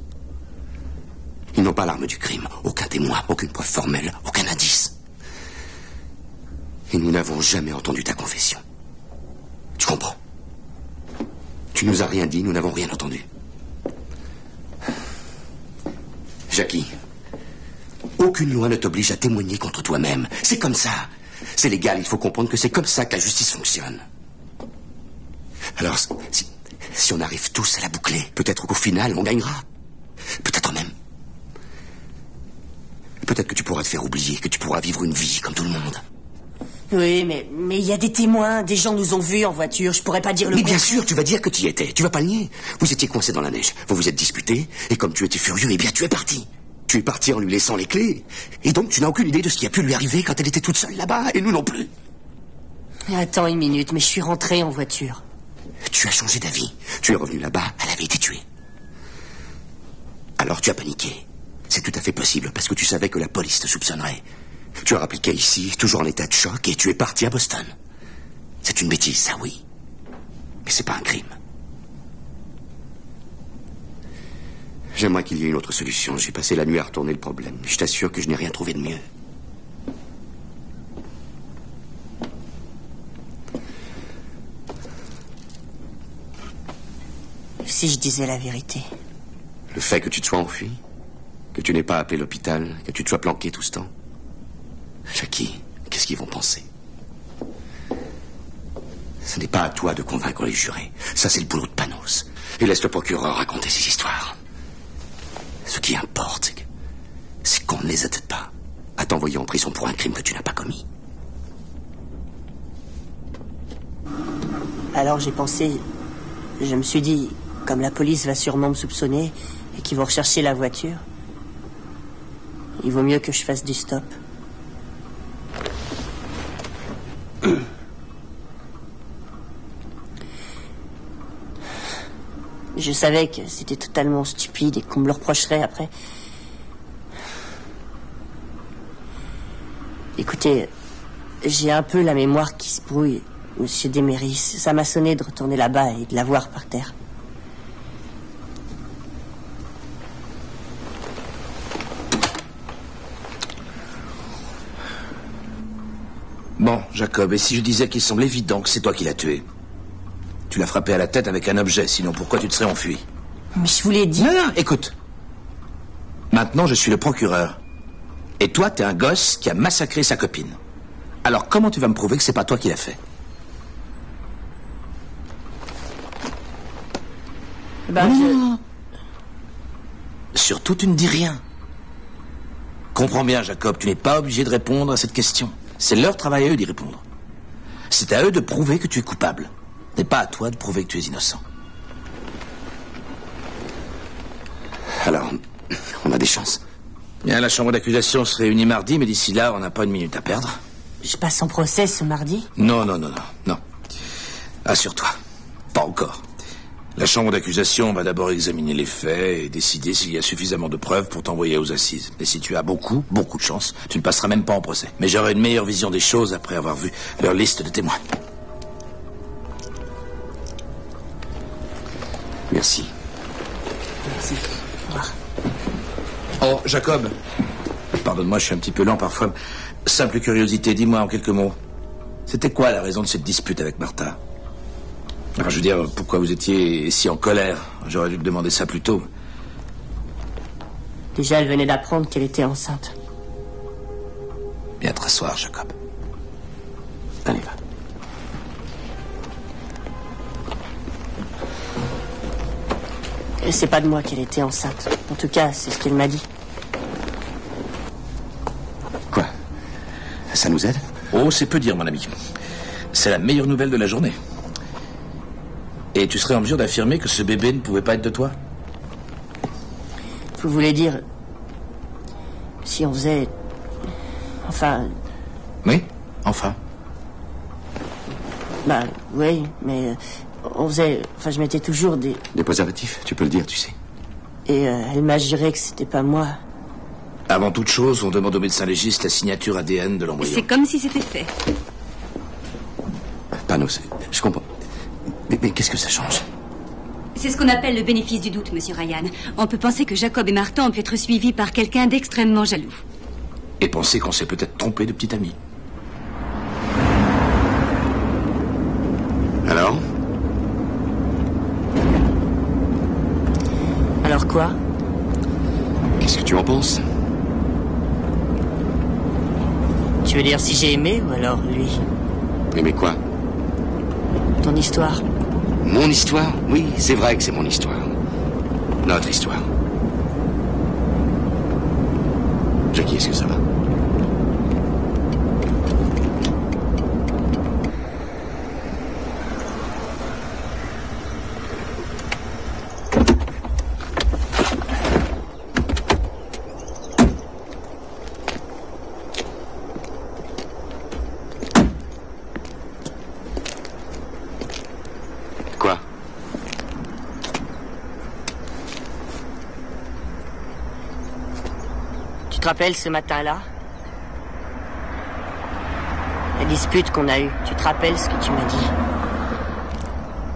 Ils n'ont pas l'arme du crime. Aucun témoin, aucune preuve formelle, aucun indice. Et nous n'avons jamais entendu ta confession. Tu comprends? Tu nous as rien dit, nous n'avons rien entendu. Jackie, aucune loi ne t'oblige à témoigner contre toi-même. C'est comme ça. C'est légal, il faut comprendre que c'est comme ça que la justice fonctionne. Alors, si on arrive tous à la boucler, peut-être qu'au final, on gagnera. Peut-être même. Peut-être que tu pourras te faire oublier, que tu pourras vivre une vie comme tout le monde. Oui, mais il y a des témoins, des gens nous ont vus en voiture, je pourrais pas dire le Mais contraire. bien sûr, tu vas dire que tu y étais, tu vas pas le nier. Vous étiez coincés dans la neige, vous vous êtes disputés, et comme tu étais furieux, eh bien tu es parti. Tu es parti en lui laissant les clés, et donc tu n'as aucune idée de ce qui a pu lui arriver quand elle était toute seule là-bas, et nous non plus. Attends une minute, mais je suis rentré en voiture. Tu as changé d'avis, tu es revenu là-bas, elle avait été tuée. Alors tu as paniqué. C'est tout à fait possible, parce que tu savais que la police te soupçonnerait. Tu as rappliqué ici, toujours en état de choc, et tu es parti à Boston. C'est une bêtise, ça oui. Mais c'est pas un crime. J'aimerais qu'il y ait une autre solution. J'ai passé la nuit à retourner le problème. Je t'assure que je n'ai rien trouvé de mieux. Si je disais la vérité. Le fait que tu te sois enfui, que tu n'aies pas appelé l'hôpital, que tu te sois planqué tout ce temps. Jackie, qu'est-ce qu'ils vont penser? Ce n'est pas à toi de convaincre les jurés. Ça, c'est le boulot de Panos. Et laisse le procureur raconter ces histoires. Ce qui importe, c'est qu'on ne les aide pas à t'envoyer en prison pour un crime que tu n'as pas commis. Alors j'ai pensé... Je me suis dit, comme la police va sûrement me soupçonner et qu'ils vont rechercher la voiture, il vaut mieux que je fasse du stop. Je savais que c'était totalement stupide et qu'on me le reprocherait après. Écoutez, j'ai un peu la mémoire qui se brouille, monsieur Desméris. Ça m'a sonné de retourner là-bas et de la voir par terre. Bon, Jacob, et si je disais qu'il semble évident que c'est toi qui l'as tué? Tu l'as frappé à la tête avec un objet, sinon pourquoi tu te serais enfui? Mais je vous l'ai dit... Non, non, écoute. Maintenant, je suis le procureur. Et toi, t'es un gosse qui a massacré sa copine. Alors, comment tu vas me prouver que c'est pas toi qui l'as fait? Non. Surtout, tu ne dis rien. Comprends bien, Jacob, tu n'es pas obligé de répondre à cette question. C'est leur travail à eux d'y répondre. C'est à eux de prouver que tu es coupable. Ce n'est pas à toi de prouver que tu es innocent. Alors, on a des chances. Bien, la chambre d'accusation se réunit mardi, mais d'ici là, on n'a pas une minute à perdre. Je passe en procès ce mardi? Non. Assure-toi. Pas encore. La chambre d'accusation va d'abord examiner les faits et décider s'il y a suffisamment de preuves pour t'envoyer aux assises. Et si tu as beaucoup de chance, tu ne passeras même pas en procès. Mais j'aurai une meilleure vision des choses après avoir vu leur liste de témoins. Merci. Merci. Au revoir. Oh, Jacob. Pardonne-moi, je suis un petit peu lent parfois. Simple curiosité, dis-moi en quelques mots. C'était quoi la raison de cette dispute avec Martha? Alors, je veux dire, pourquoi vous étiez si en colère? J'aurais dû te demander ça plus tôt. Déjà, elle venait d'apprendre qu'elle était enceinte. Viens te rasseoir, Jacob. Allez, va. Et c'est pas de moi qu'elle était enceinte. En tout cas, c'est ce qu'elle m'a dit. Quoi? Ça nous aide? Oh, c'est peu dire, mon ami. C'est la meilleure nouvelle de la journée. Et tu serais en mesure d'affirmer que ce bébé ne pouvait pas être de toi? Vous voulez dire... si on faisait... Enfin... Oui, enfin. Bah, oui, mais... on faisait... Enfin, je mettais toujours des... Des préservatifs, tu peux le dire, tu sais. Et elle m'a juré que c'était pas moi. Avant toute chose, on demande au médecin légiste la signature ADN de l'embryon. C'est comme si c'était fait. Panos, je comprends. Mais qu'est-ce que ça change? C'est ce qu'on appelle le bénéfice du doute, monsieur Ryan. On peut penser que Jacob et Martha ont pu être suivis par quelqu'un d'extrêmement jaloux. Et penser qu'on s'est peut-être trompé de petit ami. Alors? Alors quoi? Qu'est-ce que tu en penses? Tu veux dire si j'ai aimé ou alors lui? Mais quoi? Ton histoire. Mon histoire? Oui, c'est vrai que c'est mon histoire. Notre histoire. Jackie, est-ce que ça va? Tu te rappelles ce matin-là? La dispute qu'on a eue. Tu te rappelles ce que tu m'as dit?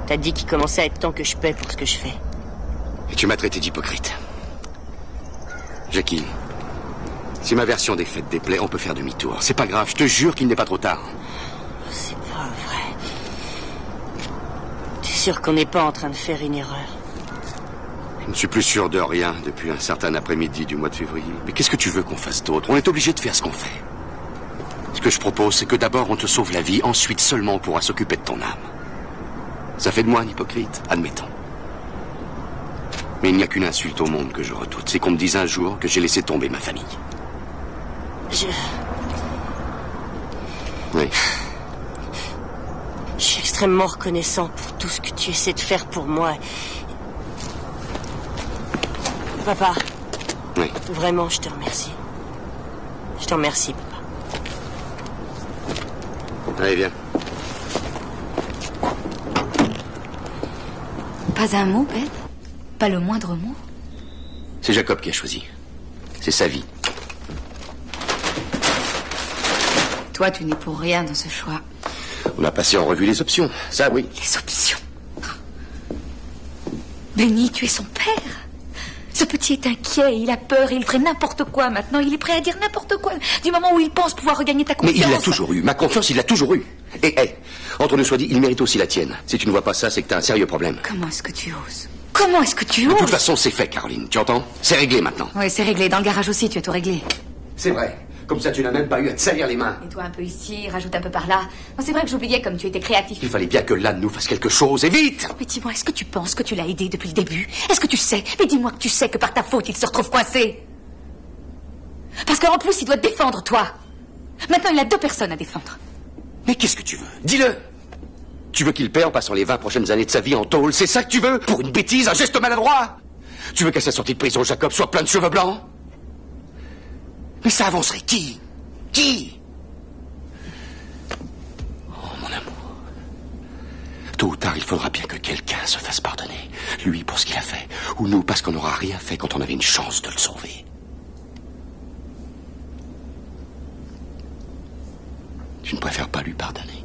T'as dit qu'il commençait à être temps que je paie pour ce que je fais. Et tu m'as traité d'hypocrite. Jackie, si ma version des faits déplaît, on peut faire demi-tour. C'est pas grave, je te jure qu'il n'est pas trop tard. C'est pas vrai. T'es sûr qu'on n'est pas en train de faire une erreur? Je ne suis plus sûr de rien depuis un certain après-midi du mois de février. Mais qu'est-ce que tu veux qu'on fasse d'autre? On est obligé de faire ce qu'on fait. Ce que je propose, c'est que d'abord on te sauve la vie, ensuite seulement on pourra s'occuper de ton âme. Ça fait de moi un hypocrite, admettons. Mais il n'y a qu'une insulte au monde que je redoute. C'est qu'on me dise un jour que j'ai laissé tomber ma famille. Oui. Je suis extrêmement reconnaissant pour tout ce que tu essaies de faire pour moi. Papa. Oui. Vraiment, je te remercie. Je te remercie, papa. Allez, viens. Pas un mot, Ben? Pas le moindre mot. C'est Jacob qui a choisi. C'est sa vie. Toi, tu n'es pour rien dans ce choix. On a passé en revue les options. Ça, oui. Les options. Benny, tu es son père. Ce petit est inquiet, il a peur et il ferait n'importe quoi maintenant. Il est prêt à dire n'importe quoi du moment où il pense pouvoir regagner ta confiance. Mais il l'a toujours eu. Ma confiance, il l'a toujours eu. Et, entre nous soit dit, il mérite aussi la tienne. Si tu ne vois pas ça, c'est que t'as un sérieux problème. Comment est-ce que tu oses? Comment est-ce que tu oses? De toute façon, c'est fait, Caroline. Tu entends? C'est réglé maintenant. Oui, c'est réglé. Dans le garage aussi, tu as tout réglé. C'est vrai. Comme ça, tu n'as même pas eu à te salir les mains. Et toi, un peu ici, rajoute un peu par là. Bon, c'est vrai que j'oubliais comme tu étais créatif. Il fallait bien que l'âne nous fasse quelque chose, et vite! Mais dis-moi, est-ce que tu penses que tu l'as aidé depuis le début? Est-ce que tu sais? Mais dis-moi que tu sais que par ta faute, il se retrouve coincé. Parce qu'en plus, il doit te défendre, toi. Maintenant, il a 2 personnes à défendre. Mais qu'est-ce que tu veux? Dis-le! Tu veux qu'il paie en passant les 20 prochaines années de sa vie en tôle? C'est ça que tu veux? Pour une bêtise, un geste maladroit? Tu veux qu'à sa sortie de prison, Jacob soit plein de cheveux blancs? Mais ça avancerait qui? Qui? Oh, mon amour. Tôt ou tard, il faudra bien que quelqu'un se fasse pardonner. Lui pour ce qu'il a fait, ou nous parce qu'on n'aura rien fait quand on avait une chance de le sauver. Tu ne préfères pas lui pardonner?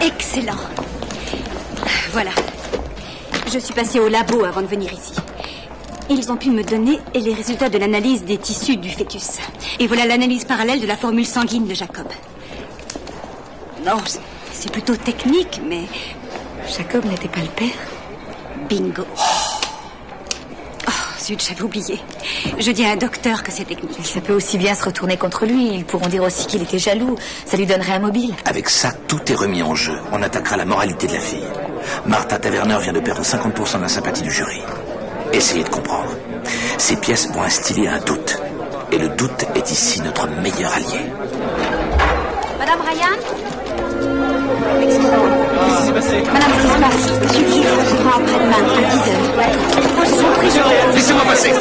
Excellent. Voilà. Je suis passée au labo avant de venir ici. Ils ont pu me donner les résultats de l'analyse des tissus du fœtus. Et voilà l'analyse parallèle de la formule sanguine de Jacob. Non, c'est plutôt technique, mais... Jacob n'était pas le père? Bingo. Oh, zut, j'avais oublié. Je dis à un docteur que c'est technique. Et ça peut aussi bien se retourner contre lui. Ils pourront dire aussi qu'il était jaloux. Ça lui donnerait un mobile. Avec ça, tout est remis en jeu. On attaquera la moralité de la fille. Martha Taverner vient de perdre 50% de la sympathie du jury. Essayez de comprendre. Ces pièces vont instiller un doute. Et le doute est ici notre meilleur allié. Madame Ryan? Excusez-moi. Qu'est-ce qui s'est passé? Madame, ce qui se passe, Monsieur le juge reviendra après-demain à 10h. Laissez-moi passer.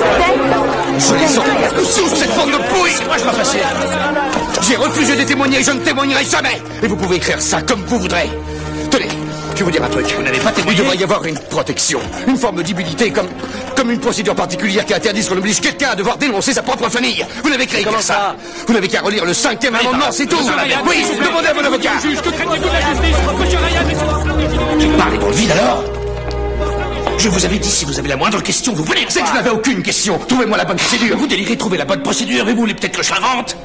Je les emmerde tous, cette bande de pouilles. Moi, je vais passer. J'ai refusé de témoigner et je ne témoignerai jamais. Et vous pouvez écrire ça comme vous voudrez. Tenez, je vais vous dire un truc. Vous n'avez pas témoigné? Il devrait y avoir une protection, une forme d'immunité, comme une procédure particulière qui interdit qu'on oblige quelqu'un à devoir dénoncer sa propre famille. Vous n'avez qu'à écrire ça. Vous n'avez qu'à relire le 5e amendement, c'est tout. Oui, demandez à mon avocat. Que traitez-vous de la justice? Monsieur Ryan, J'ai parlé dans le vide alors? Je vous avais dit, si vous avez la moindre question, vous venez. C'est que je n'avais aucune question. Trouvez-moi la bonne procédure. Vous délirez trouver la bonne procédure et vous voulez peut-être que je l'invente?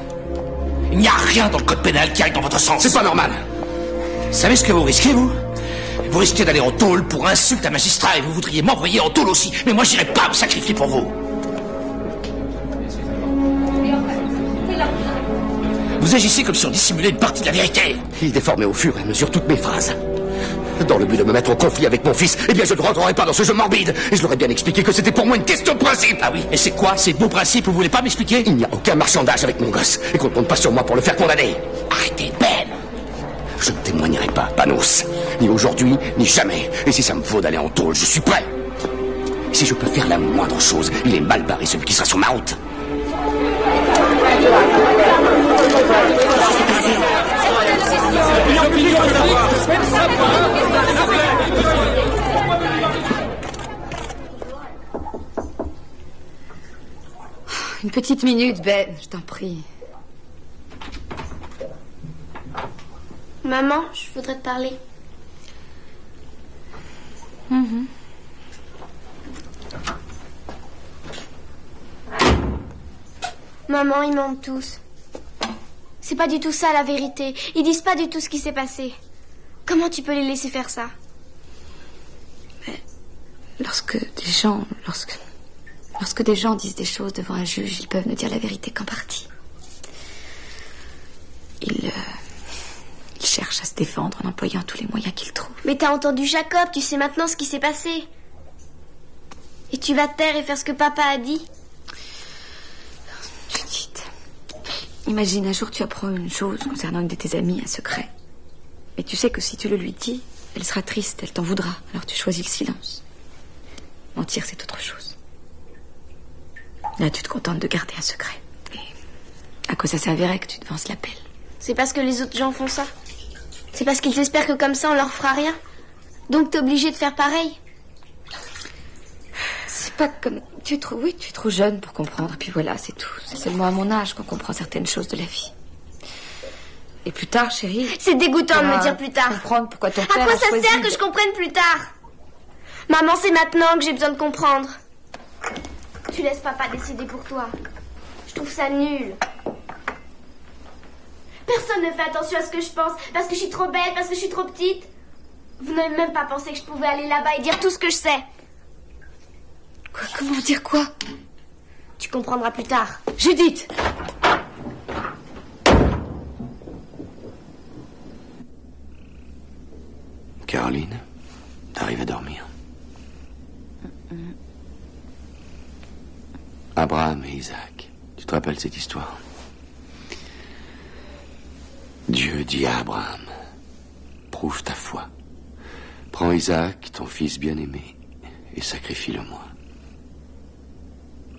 Il n'y a rien dans le code pénal qui aille dans votre sens. C'est pas normal. Vous savez ce que vous risquez, vous? Vous risquez d'aller en tôle pour insulte à magistrat et vous voudriez m'envoyer en tôle aussi. Mais moi, j'irai pas me sacrifier pour vous. Vous agissez comme si on dissimulait une partie de la vérité. Il déformait au fur et à mesure toutes mes phrases. Dans le but de me mettre en conflit avec mon fils, eh bien je ne rentrerai pas dans ce jeu morbide. Et je leur ai bien expliqué que c'était pour moi une question de principe. Ah oui, et c'est quoi ces beaux principes? Vous voulez pas m'expliquer? Il n'y a aucun marchandage avec mon gosse. Et qu'on ne compte pas sur moi pour le faire condamner. Arrêtez, Ben. Je ne témoignerai pas, Panos. Ni aujourd'hui, ni jamais. Et si ça me faut d'aller en tôle, je suis prêt. Si je peux faire la moindre chose, il est mal barré celui qui sera sur ma route. Une petite minute, Ben, je t'en prie. Maman, je voudrais te parler. Maman, ils mentent tous. C'est pas du tout ça la vérité. Ils disent pas du tout ce qui s'est passé. Comment tu peux les laisser faire ça? Mais lorsque des gens disent des choses devant un juge, ils peuvent ne dire la vérité qu'en partie. Il cherche à se défendre en employant tous les moyens qu'il trouve. Mais t'as entendu Jacob, tu sais maintenant ce qui s'est passé. Et tu vas te taire et faire ce que papa a dit. Judith, imagine un jour tu apprends une chose concernant une de tes amies, un secret. Mais tu sais que si tu le lui dis, elle sera triste, elle t'en voudra. Alors tu choisis le silence. Mentir, c'est autre chose. Là, tu te contentes de garder un secret. Et à quoi ça servirait que tu devances l'appel? C'est parce que les autres gens font ça. C'est parce qu'ils espèrent que comme ça, on leur fera rien. Donc t'es obligé de faire pareil. C'est pas comme... Tu es trop jeune pour comprendre. Et puis voilà, c'est tout. C'est seulement à mon âge qu'on comprend certaines choses de la vie. Et plus tard, chérie... C'est dégoûtant de me dire plus tard. Comprendre pourquoi ton père à quoi a ça choisi sert que je comprenne plus tard? Maman, c'est maintenant que j'ai besoin de comprendre. Tu laisses papa décider pour toi. Je trouve ça nul. Personne ne fait attention à ce que je pense. Parce que je suis trop belle, parce que je suis trop petite. Vous n'avez même pas pensé que je pouvais aller là-bas et dire tout ce que je sais. Quoi? Comment dire quoi? Tu comprendras plus tard. Judith! Caroline, t'arrives à dormir. Abraham et Isaac, tu te rappelles cette histoire? Dieu dit à Abraham, prouve ta foi. Prends Isaac, ton fils bien-aimé, et sacrifie-le-moi.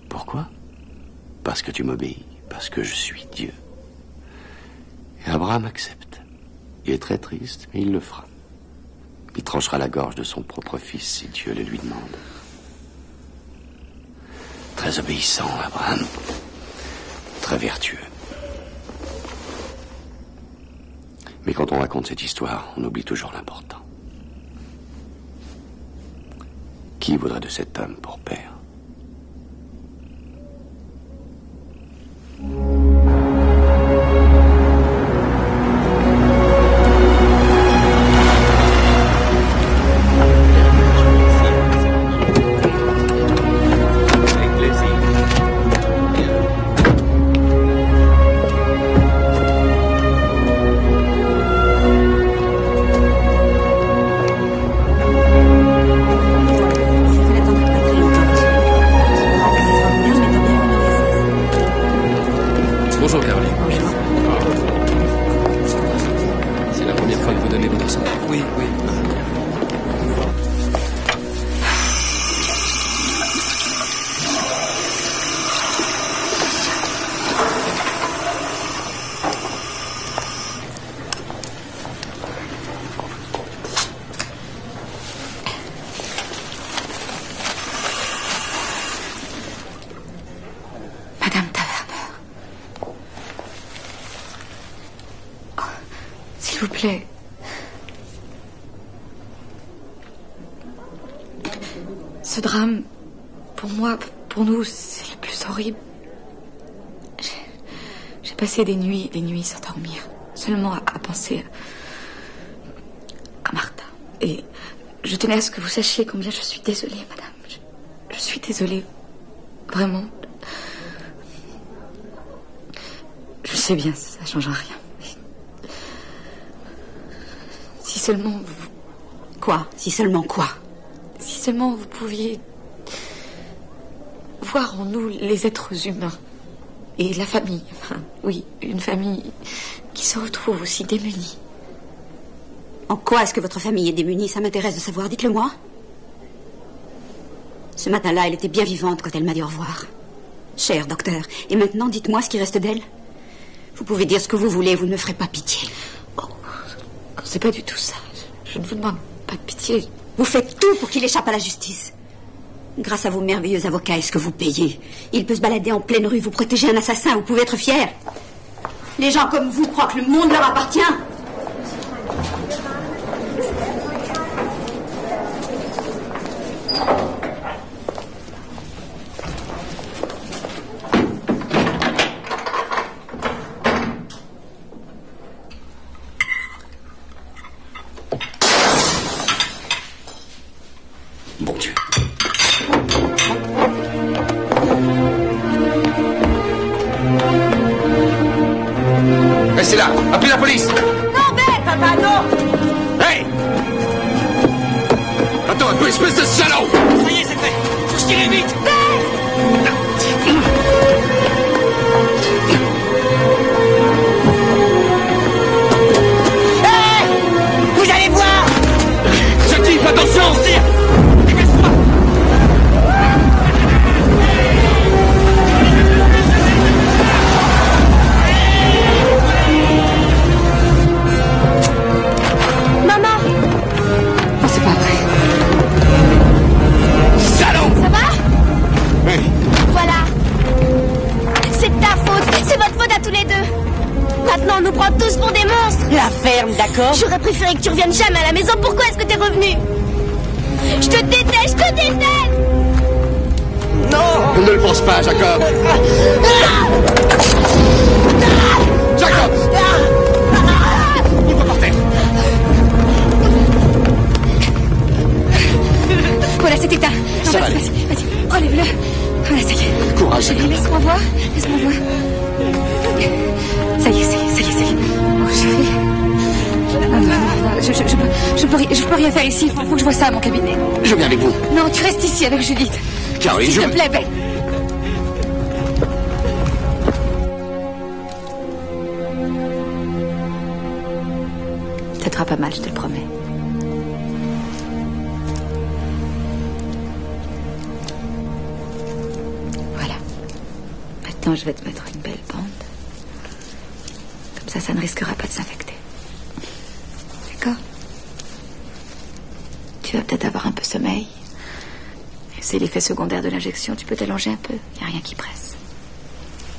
Pourquoi? Parce que tu m'obéis, parce que je suis Dieu. Et Abraham accepte. Il est très triste, mais il le fera. Il tranchera la gorge de son propre fils si Dieu le lui demande. Très obéissant, Abraham. Très vertueux. Mais quand on raconte cette histoire, on oublie toujours l'important. Qui voudrait de cet homme pour père? Bonjour, Caroline. Bonjour. C'est la première fois que vous donnez votre sang? Oui. Madame Taverner. Oh, s'il vous plaît. Ce drame, pour moi, pour nous, c'est le plus horrible. J'ai passé des nuits sans dormir. Seulement à penser à Martha. Et je tenais à ce que vous sachiez combien je suis désolée, madame. Je suis désolée. Vraiment. Je sais bien, ça ne changera rien. Mais... si seulement vous... Quoi? Si seulement quoi? Si seulement vous pouviez voir en nous les êtres humains et la famille. Enfin, oui, une famille qui se retrouve aussi démunie. En quoi est-ce que votre famille est démunie? Ça m'intéresse de savoir, dites-le-moi. Ce matin-là, elle était bien vivante quand elle m'a dit au revoir. Cher docteur, et maintenant, dites-moi ce qui reste d'elle. Vous pouvez dire ce que vous voulez, vous ne me ferez pas pitié. Oh, c'est pas du tout ça. Je ne vous demande pas de pitié. Vous faites tout pour qu'il échappe à la justice. Grâce à vos merveilleux avocats, est-ce que vous payez? Il peut se balader en pleine rue, vous protéger un assassin, vous pouvez être fiers. Les gens comme vous croient que le monde leur appartient. Bon Dieu. Restez là, Tais-toi, espèce de salaud! Ça y est, c'est fait. Faut que je tire vite. Vous allez voir. Jackie, fais attention! Maman! Oh, c'est pas vrai. Salaud! Ça va? Oui. Voilà. C'est de ta faute. C'est votre faute à tous les deux. Maintenant, on nous prend tous pour des monstres. La ferme, d'accord? J'aurais préféré que tu reviennes jamais à la maison. Pourquoi est-ce que t'es revenu? Je te déteste, je te déteste. Non! Ne le pense pas, Jacob! Jacob! Ouvre par terre! Voilà, c'est éteint. Non, Ça va vas-y, vas-y. Relève-le. Voilà, ça y est. Courage, Jacob. Laisse-moi voir. Laisse-moi voir. Ça y est. Oh, chérie. Je peux rien faire ici. Faut que je vois ça à mon cabinet. Je viens avec vous. Non, tu restes ici avec Judith. Caroline, S'il te plaît, Ben. Ça te fera pas mal, je te le promets. Voilà. Maintenant, je vais te mettre une belle bande. Comme ça ne risquera pas de s'infecter. D'accord? Tu vas peut-être avoir un peu sommeil. Et c'est l'effet secondaire de l'injection. Tu peux t'allonger un peu. Il n'y a rien qui presse.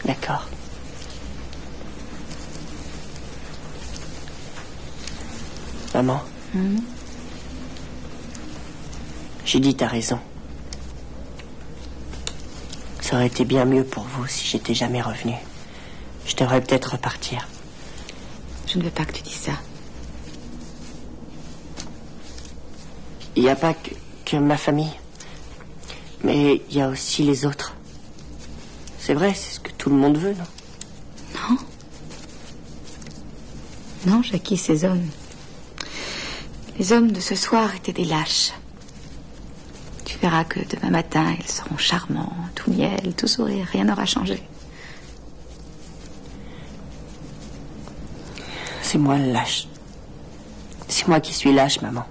D'accord. Maman. J'ai dit, t'as raison. Ça aurait été bien mieux pour vous si j'étais jamais revenu. Je devrais peut-être repartir. Je ne veux pas que tu dises ça. Il n'y a pas que ma famille. Mais il y a aussi les autres. C'est vrai, c'est ce que tout le monde veut, non? Non, Jackie, ces hommes. Les hommes de ce soir étaient des lâches. Tu verras que demain matin, ils seront charmants, tout miel, tout sourire, rien n'aura changé. C'est moi le lâche. C'est moi qui suis lâche, maman.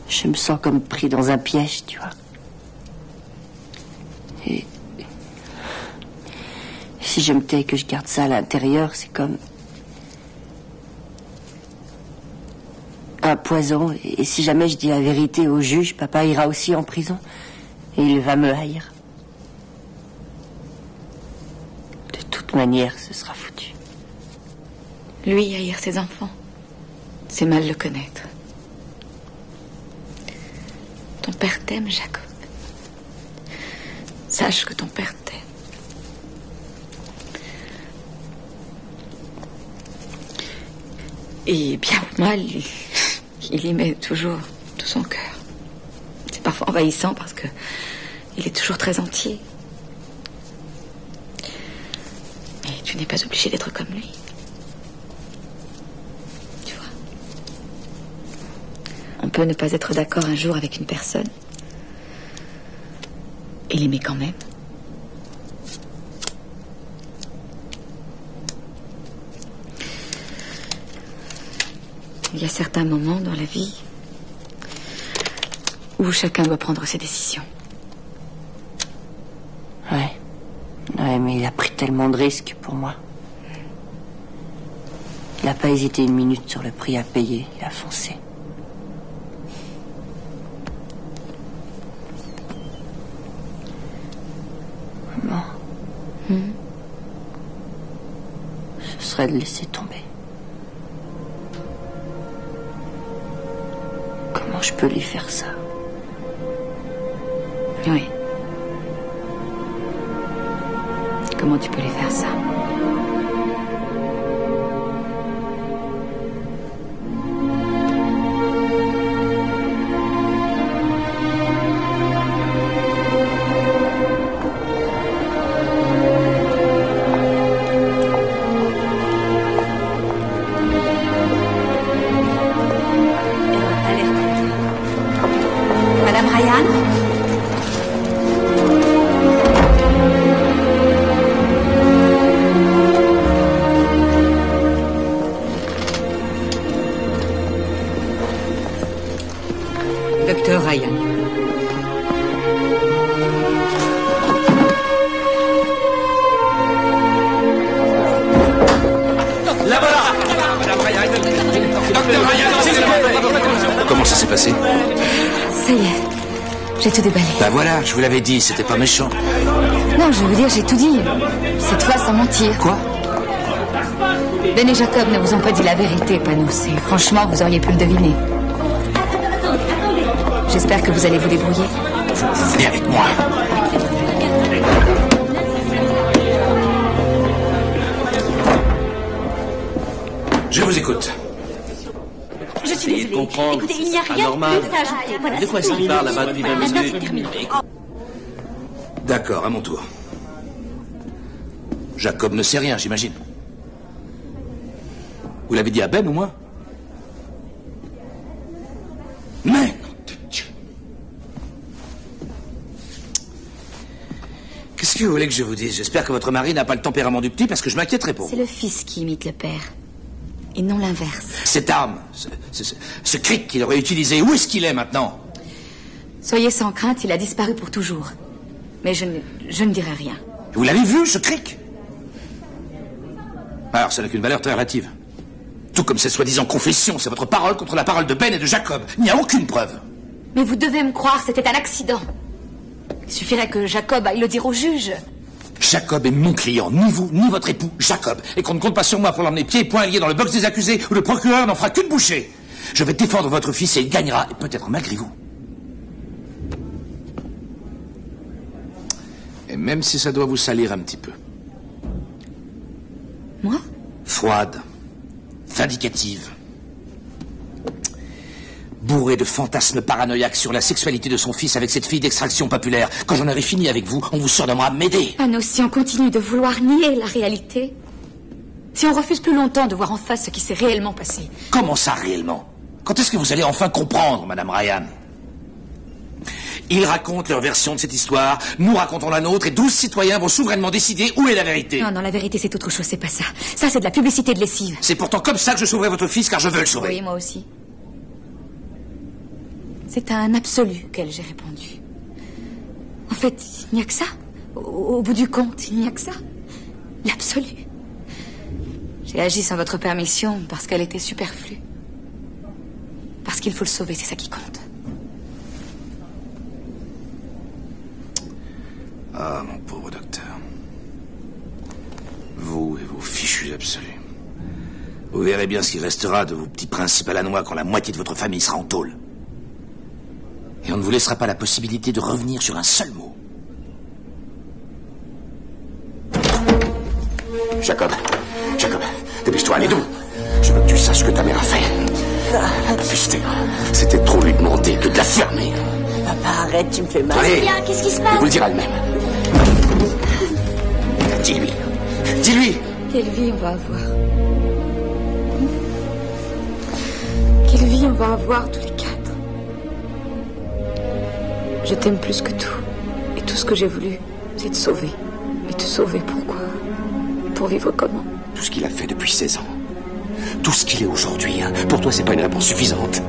Je me sens comme pris dans un piège, tu vois. Et si je me tais et que je garde ça à l'intérieur, c'est comme un poison. Et si jamais je dis la vérité au juge, papa ira aussi en prison. Et il va me haïr. De toute manière, ce sera foutu. Lui, haïr ses enfants, c'est mal le connaître. Ton père t'aime, Jacob. Sache que ton père t'aime. Et bien ou mal, il y met toujours tout son cœur. C'est parfois envahissant parce que il est toujours très entier. Mais tu n'es pas obligé d'être comme lui. Tu vois. On peut ne pas être d'accord un jour avec une personne et l'aimer quand même. Il y a certains moments dans la vie où chacun doit prendre ses décisions. Ouais, mais il a pris tellement de risques pour moi. Il n'a pas hésité une minute sur le prix à payer. Il a foncé. Maman. Ce serait de laisser tomber. Comment je peux lui faire ça? Oui. Comment tu peux lui faire ça? Comment ça s'est passé? Ça y est, j'ai tout déballé. Bah voilà, je vous l'avais dit, c'était pas méchant. Non, je veux dire, j'ai tout dit. Cette fois, sans mentir. Quoi? Ben et Jacob ne vous ont pas dit la vérité, Panos. Et franchement, vous auriez pu le deviner. J'espère que vous allez vous débrouiller. Vous venez avec moi. Je vous écoute. Je suis désolée. Écoutez, il n'y a rien de plus à ajouter. Voilà, De quoi est-ce qu'il parle là-bas depuis 20 Maintenant, minutes? c'est terminé. D'accord, à mon tour. Jacob ne sait rien, j'imagine. Vous l'avez dit à Ben ou moi? Mais, nom de Dieu. Qu'est-ce que vous voulez que je vous dise? J'espère que votre mari n'a pas le tempérament du petit parce que je m'inquiéterais pour vous. C'est le fils qui imite le père. Et non l'inverse. Cette arme, ce cric qu'il aurait utilisé, où est-ce qu'il est maintenant? Soyez sans crainte, il a disparu pour toujours. Mais je ne dirai rien. Vous l'avez vu, ce cric? Alors, ça n'a qu'une valeur très relative. Tout comme cette soi-disant confession, c'est votre parole contre la parole de Ben et de Jacob. Il n'y a aucune preuve. Mais vous devez me croire, c'était un accident. Il suffirait que Jacob aille le dire au juge. Jacob est mon client, ni vous, ni votre époux, Jacob. Et qu'on ne compte pas sur moi pour l'emmener pieds et poings liés dans le box des accusés où le procureur n'en fera qu'une bouchée. Je vais défendre votre fils et il gagnera, et peut-être malgré vous. Et même si ça doit vous salir un petit peu. Moi? Froide, vindicative, bourrée de fantasmes paranoïaques sur la sexualité de son fils avec cette fille d'extraction populaire. Quand j'en aurai fini avec vous, on vous surnommera Médée. Panos, si on continue de vouloir nier la réalité, si on refuse plus longtemps de voir en face ce qui s'est réellement passé. Comment ça, réellement? Quand est-ce que vous allez enfin comprendre, Madame Ryan? Ils racontent leur version de cette histoire, nous racontons la nôtre, et 12 citoyens vont souverainement décider où est la vérité. Non, la vérité, c'est autre chose, c'est pas ça. Ça, c'est de la publicité de lessive. C'est pourtant comme ça que je sauverai votre fils, car je veux le sauver. Oui, moi aussi. C'est à un absolu qu'elle j'ai répondu. En fait, il n'y a que ça. Au bout du compte, il n'y a que ça. L'absolu. J'ai agi sans votre permission parce qu'elle était superflue. Parce qu'il faut le sauver, c'est ça qui compte. Ah, mon pauvre docteur. Vous et vos fichus absolus. Vous verrez bien ce qui restera de vos petits principes à la noix quand la moitié de votre famille sera en tôle. Et on ne vous laissera pas la possibilité de revenir sur un seul mot. Jacob, dépêche-toi, allez d'où? Je veux que tu saches ce que ta mère a fait. Putain, c'était trop lui demander que de la fermer. Papa, arrête, tu me fais mal. Allez, Bien, qu'est-ce qui se passe? il vous le dira elle-même. Dis-lui. Dis-lui. Quelle vie on va avoir? Quelle vie on va avoir tous les quatre? Je t'aime plus que tout. Et tout ce que j'ai voulu, c'est te sauver. Et te sauver pourquoi? Pour vivre comment? Tout ce qu'il a fait depuis 16 ans. Tout ce qu'il est aujourd'hui, hein. Pour toi, c'est pas une réponse suffisante.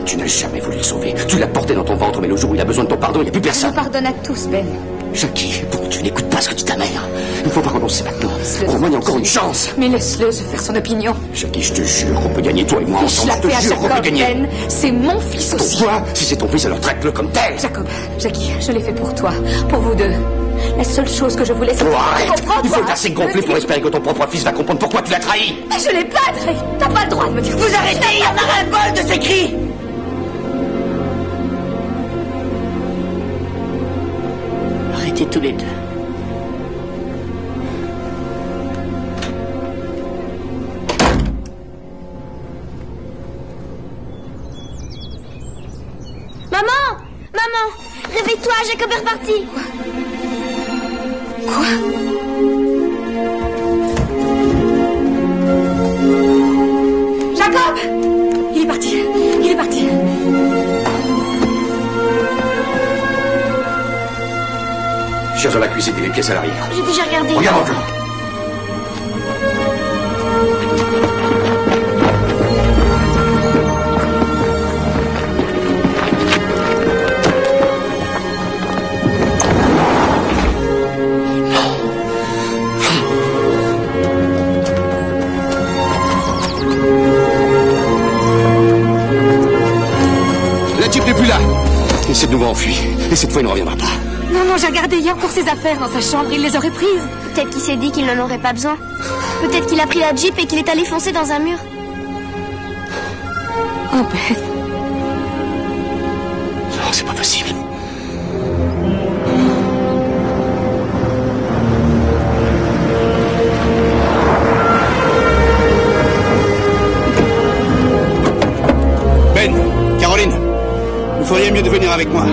Tu n'as jamais voulu le sauver. Tu l'as porté dans ton ventre, mais le jour où il a besoin de ton pardon, il n'y a plus Je personne. vous pardonne à tous, Ben. Jackie, pour tu n'écoutes pas ce que dit ta mère. Il ne faut pas renoncer maintenant. Au moins, il y a encore une chance. Mais laisse-le se faire son opinion. Jackie, je te jure qu'on peut gagner, toi et moi Fiche ensemble. la Je te paix à jure qu'on peut Jacob, gagner. Ben. C'est mon fils aussi. Pourquoi? Si c'est ton fils, alors traite-le comme tel. Jacob, Jackie, je l'ai fait pour toi. Pour vous deux. La seule chose que je voulais, c'est Oh, arrête. comprendre. Il faut être assez gonflé pour espérer que ton propre fils va comprendre pourquoi tu l'as trahi. Mais je l'ai pas trahi. T'as pas le droit de me dire. Vous arrêtez, il y en a ras-le-bol de ces cris. Arrêtez tous les deux. Maman, réveille-toi, Jacob est reparti. Quoi? Jacob! Il est parti. Cherche dans la cuisine et les pièces à l'arrière. J'ai déjà regardé. Regarde encore. plus là. Il s'est de nouveau enfui. Et cette fois, il ne reviendra pas. Non, non, j'ai regardé hier pour ses affaires dans sa chambre. Il les aurait prises. Peut-être qu'il s'est dit qu'il n'en aurait pas besoin. Peut-être qu'il a pris la Jeep et qu'il est allé foncer dans un mur. Oh, Ben. Non, c'est pas possible. Ben, Caroline, vous feriez mieux de venir avec moi.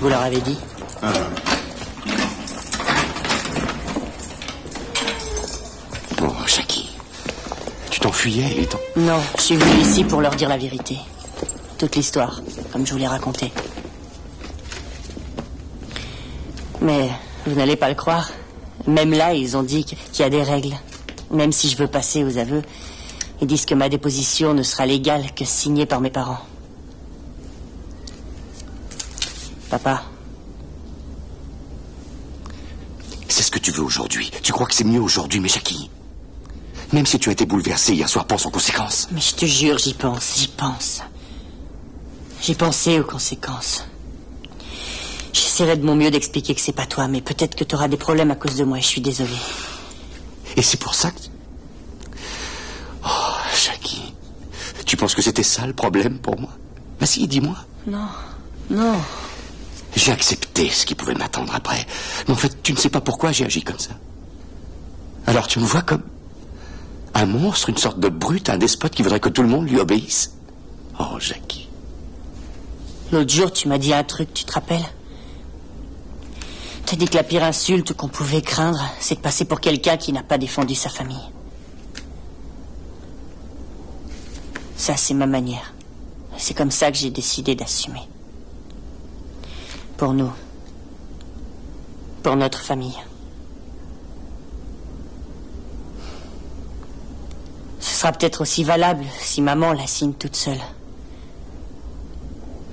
Vous leur avez dit? Bon, Jackie, tu t'enfuyais et Non, je suis venu ici pour leur dire la vérité. Toute l'histoire, comme je vous l'ai racontée. Mais vous n'allez pas le croire. Même là, ils ont dit qu'il y a des règles. Même si je veux passer aux aveux, ils disent que ma déposition ne sera légale que signée par mes parents. Papa. C'est ce que tu veux aujourd'hui. Tu crois que c'est mieux aujourd'hui, mais Jackie, même si tu as été bouleversé hier soir, pense aux conséquences. Mais je te jure, j'y pense, j'y pense. J'ai pensé aux conséquences. J'essaierai de mon mieux d'expliquer que c'est pas toi, mais peut-être que tu auras des problèmes à cause de moi, et je suis désolée. Et c'est pour ça que... Oh, Jackie, tu penses que c'était ça le problème pour moi? Vas-y, dis-moi. Non, non. J'ai accepté ce qui pouvait m'attendre après. Mais en fait, tu ne sais pas pourquoi j'ai agi comme ça. Alors tu me vois comme un monstre, une sorte de brute, un despote qui voudrait que tout le monde lui obéisse. Oh, Jackie. L'autre jour, tu m'as dit un truc, tu te rappelles? T'as dit que la pire insulte qu'on pouvait craindre, c'est de passer pour quelqu'un qui n'a pas défendu sa famille. Ça, c'est ma manière. C'est comme ça que j'ai décidé d'assumer. Pour nous. Pour notre famille. Ce sera peut-être aussi valable si maman la signe toute seule.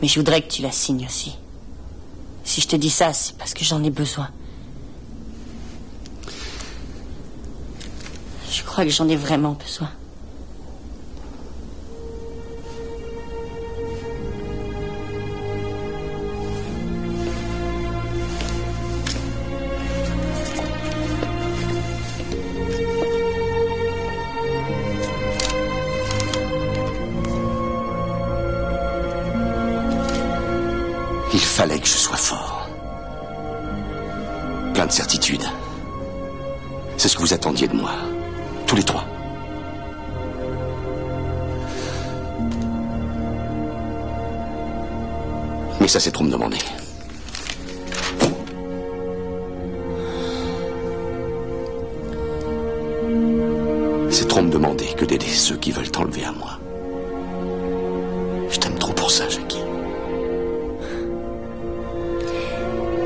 Mais je voudrais que tu la signes aussi. Si je te dis ça, c'est parce que j'en ai besoin. Je crois que j'en ai vraiment besoin. Il fallait que je sois fort. Plein de certitudes. C'est ce que vous attendiez de moi. Tous les trois. Mais ça, c'est trop me demander. C'est trop me demander que d'aider ceux qui veulent t'enlever à moi. Je t'aime trop pour ça, Jackie.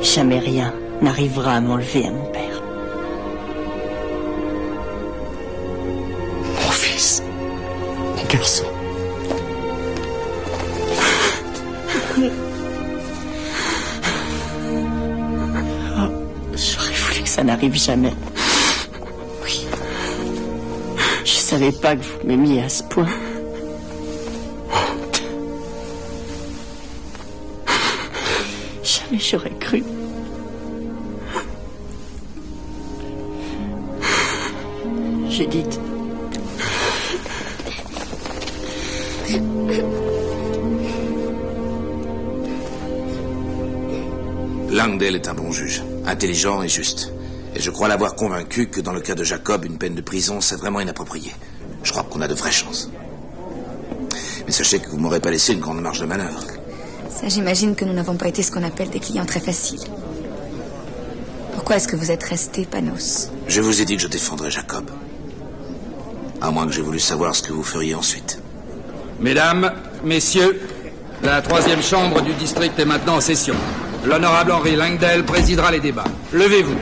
Jamais rien n'arrivera à m'enlever à mon père. Mon fils. Mon garçon. Oh, j'aurais voulu que ça n'arrive jamais. Oui. Je savais pas que vous m'aimiez à ce point. Jamais j'aurais cru. Judith. Langdale est un bon juge, intelligent et juste. Et je crois l'avoir convaincu que dans le cas de Jacob, une peine de prison, c'est vraiment inapproprié. Je crois qu'on a de vraies chances. Mais sachez que vous m'aurez pas laissé une grande marge de manœuvre. Ça, j'imagine que nous n'avons pas été ce qu'on appelle des clients très faciles. Pourquoi est-ce que vous êtes resté, Panos? Je vous ai dit que je défendrais Jacob. À moins que j'ai voulu savoir ce que vous feriez ensuite. Mesdames, messieurs, la 3e chambre du district est maintenant en session. L'honorable Henry Langdale présidera les débats. Levez-vous.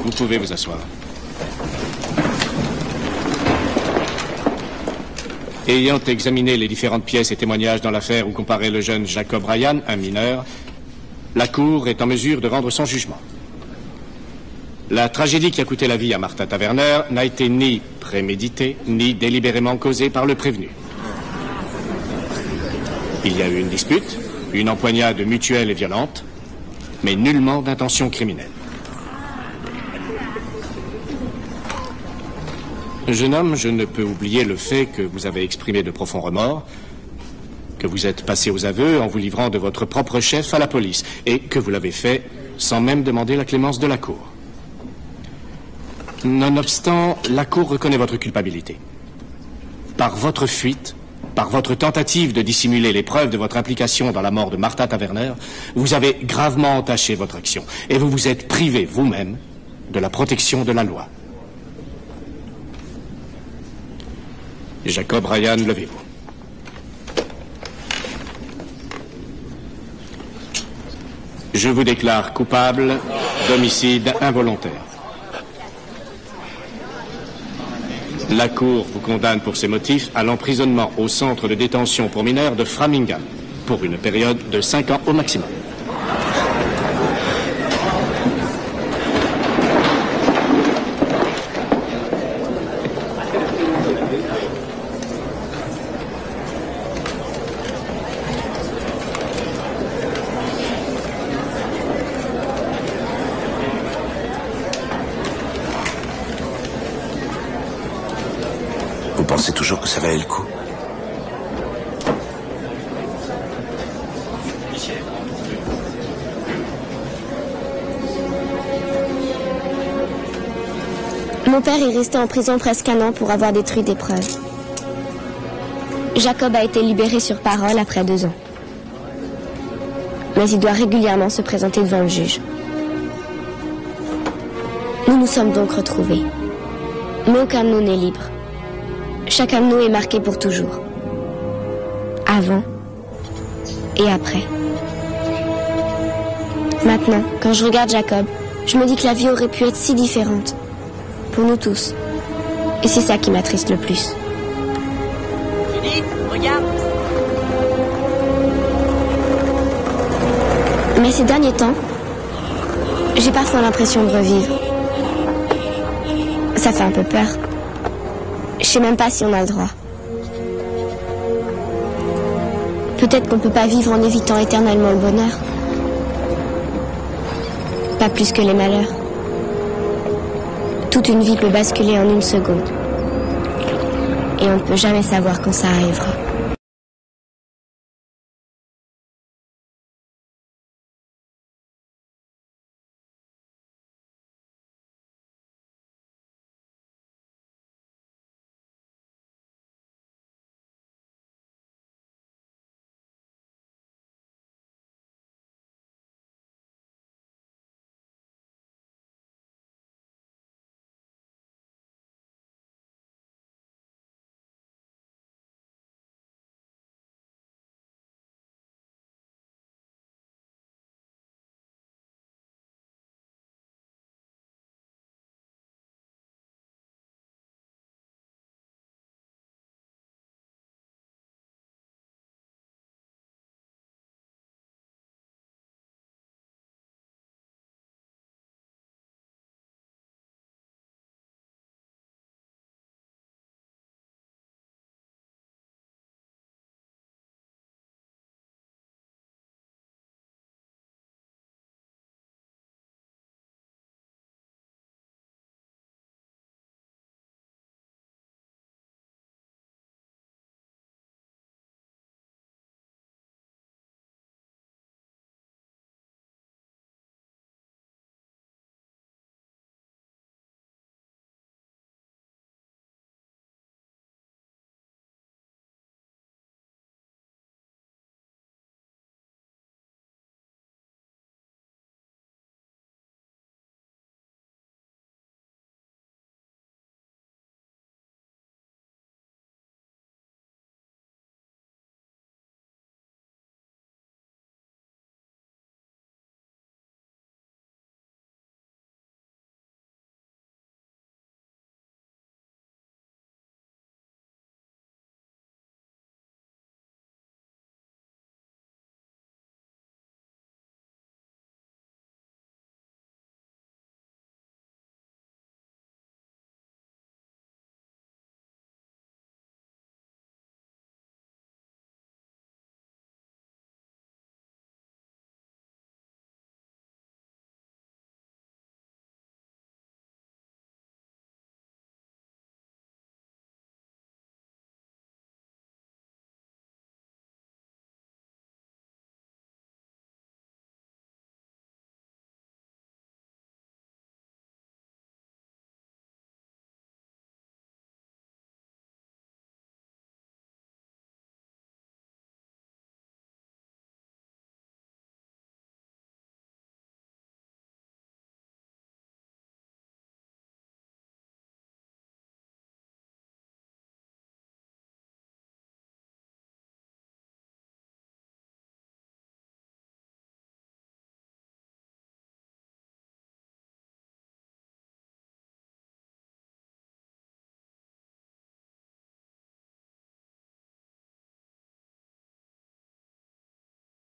Vous pouvez vous asseoir. Ayant examiné les différentes pièces et témoignages dans l'affaire où comparait le jeune Jacob Ryan, un mineur, la Cour est en mesure de rendre son jugement. La tragédie qui a coûté la vie à Martha Taverner n'a été ni préméditée, ni délibérément causée par le prévenu. Il y a eu une dispute, une empoignade mutuelle et violente, mais nullement d'intention criminelle. Jeune homme, je ne peux oublier le fait que vous avez exprimé de profonds remords, que vous êtes passé aux aveux en vous livrant de votre propre chef à la police, et que vous l'avez fait sans même demander la clémence de la Cour. Nonobstant, la Cour reconnaît votre culpabilité. Par votre fuite, par votre tentative de dissimuler les preuves de votre implication dans la mort de Martha Taverner, vous avez gravement entaché votre action, et vous vous êtes privé vous-même de la protection de la loi. Jacob Ryan, levez-vous. Je vous déclare coupable d'homicide involontaire. La Cour vous condamne pour ces motifs à l'emprisonnement au centre de détention pour mineurs de Framingham pour une période de 5 ans au maximum. Vous pensez toujours que ça valait le coup? Mon père est resté en prison presque 1 an pour avoir détruit des preuves. Jacob a été libéré sur parole après 2 ans. Mais il doit régulièrement se présenter devant le juge. Nous nous sommes donc retrouvés. Mais aucun de nous n'est libre. Chacun de nous est marqué pour toujours. Avant et après. Maintenant, quand je regarde Jacob, je me dis que la vie aurait pu être si différente. Pour nous tous. Et c'est ça qui m'attriste le plus. Judith, regarde. Mais ces derniers temps, j'ai parfois l'impression de revivre. Ça fait un peu peur. Je sais même pas si on a le droit. Peut-être qu'on peut pas vivre en évitant éternellement le bonheur. Pas plus que les malheurs. Toute une vie peut basculer en 1 seconde. Et on ne peut jamais savoir quand ça arrivera.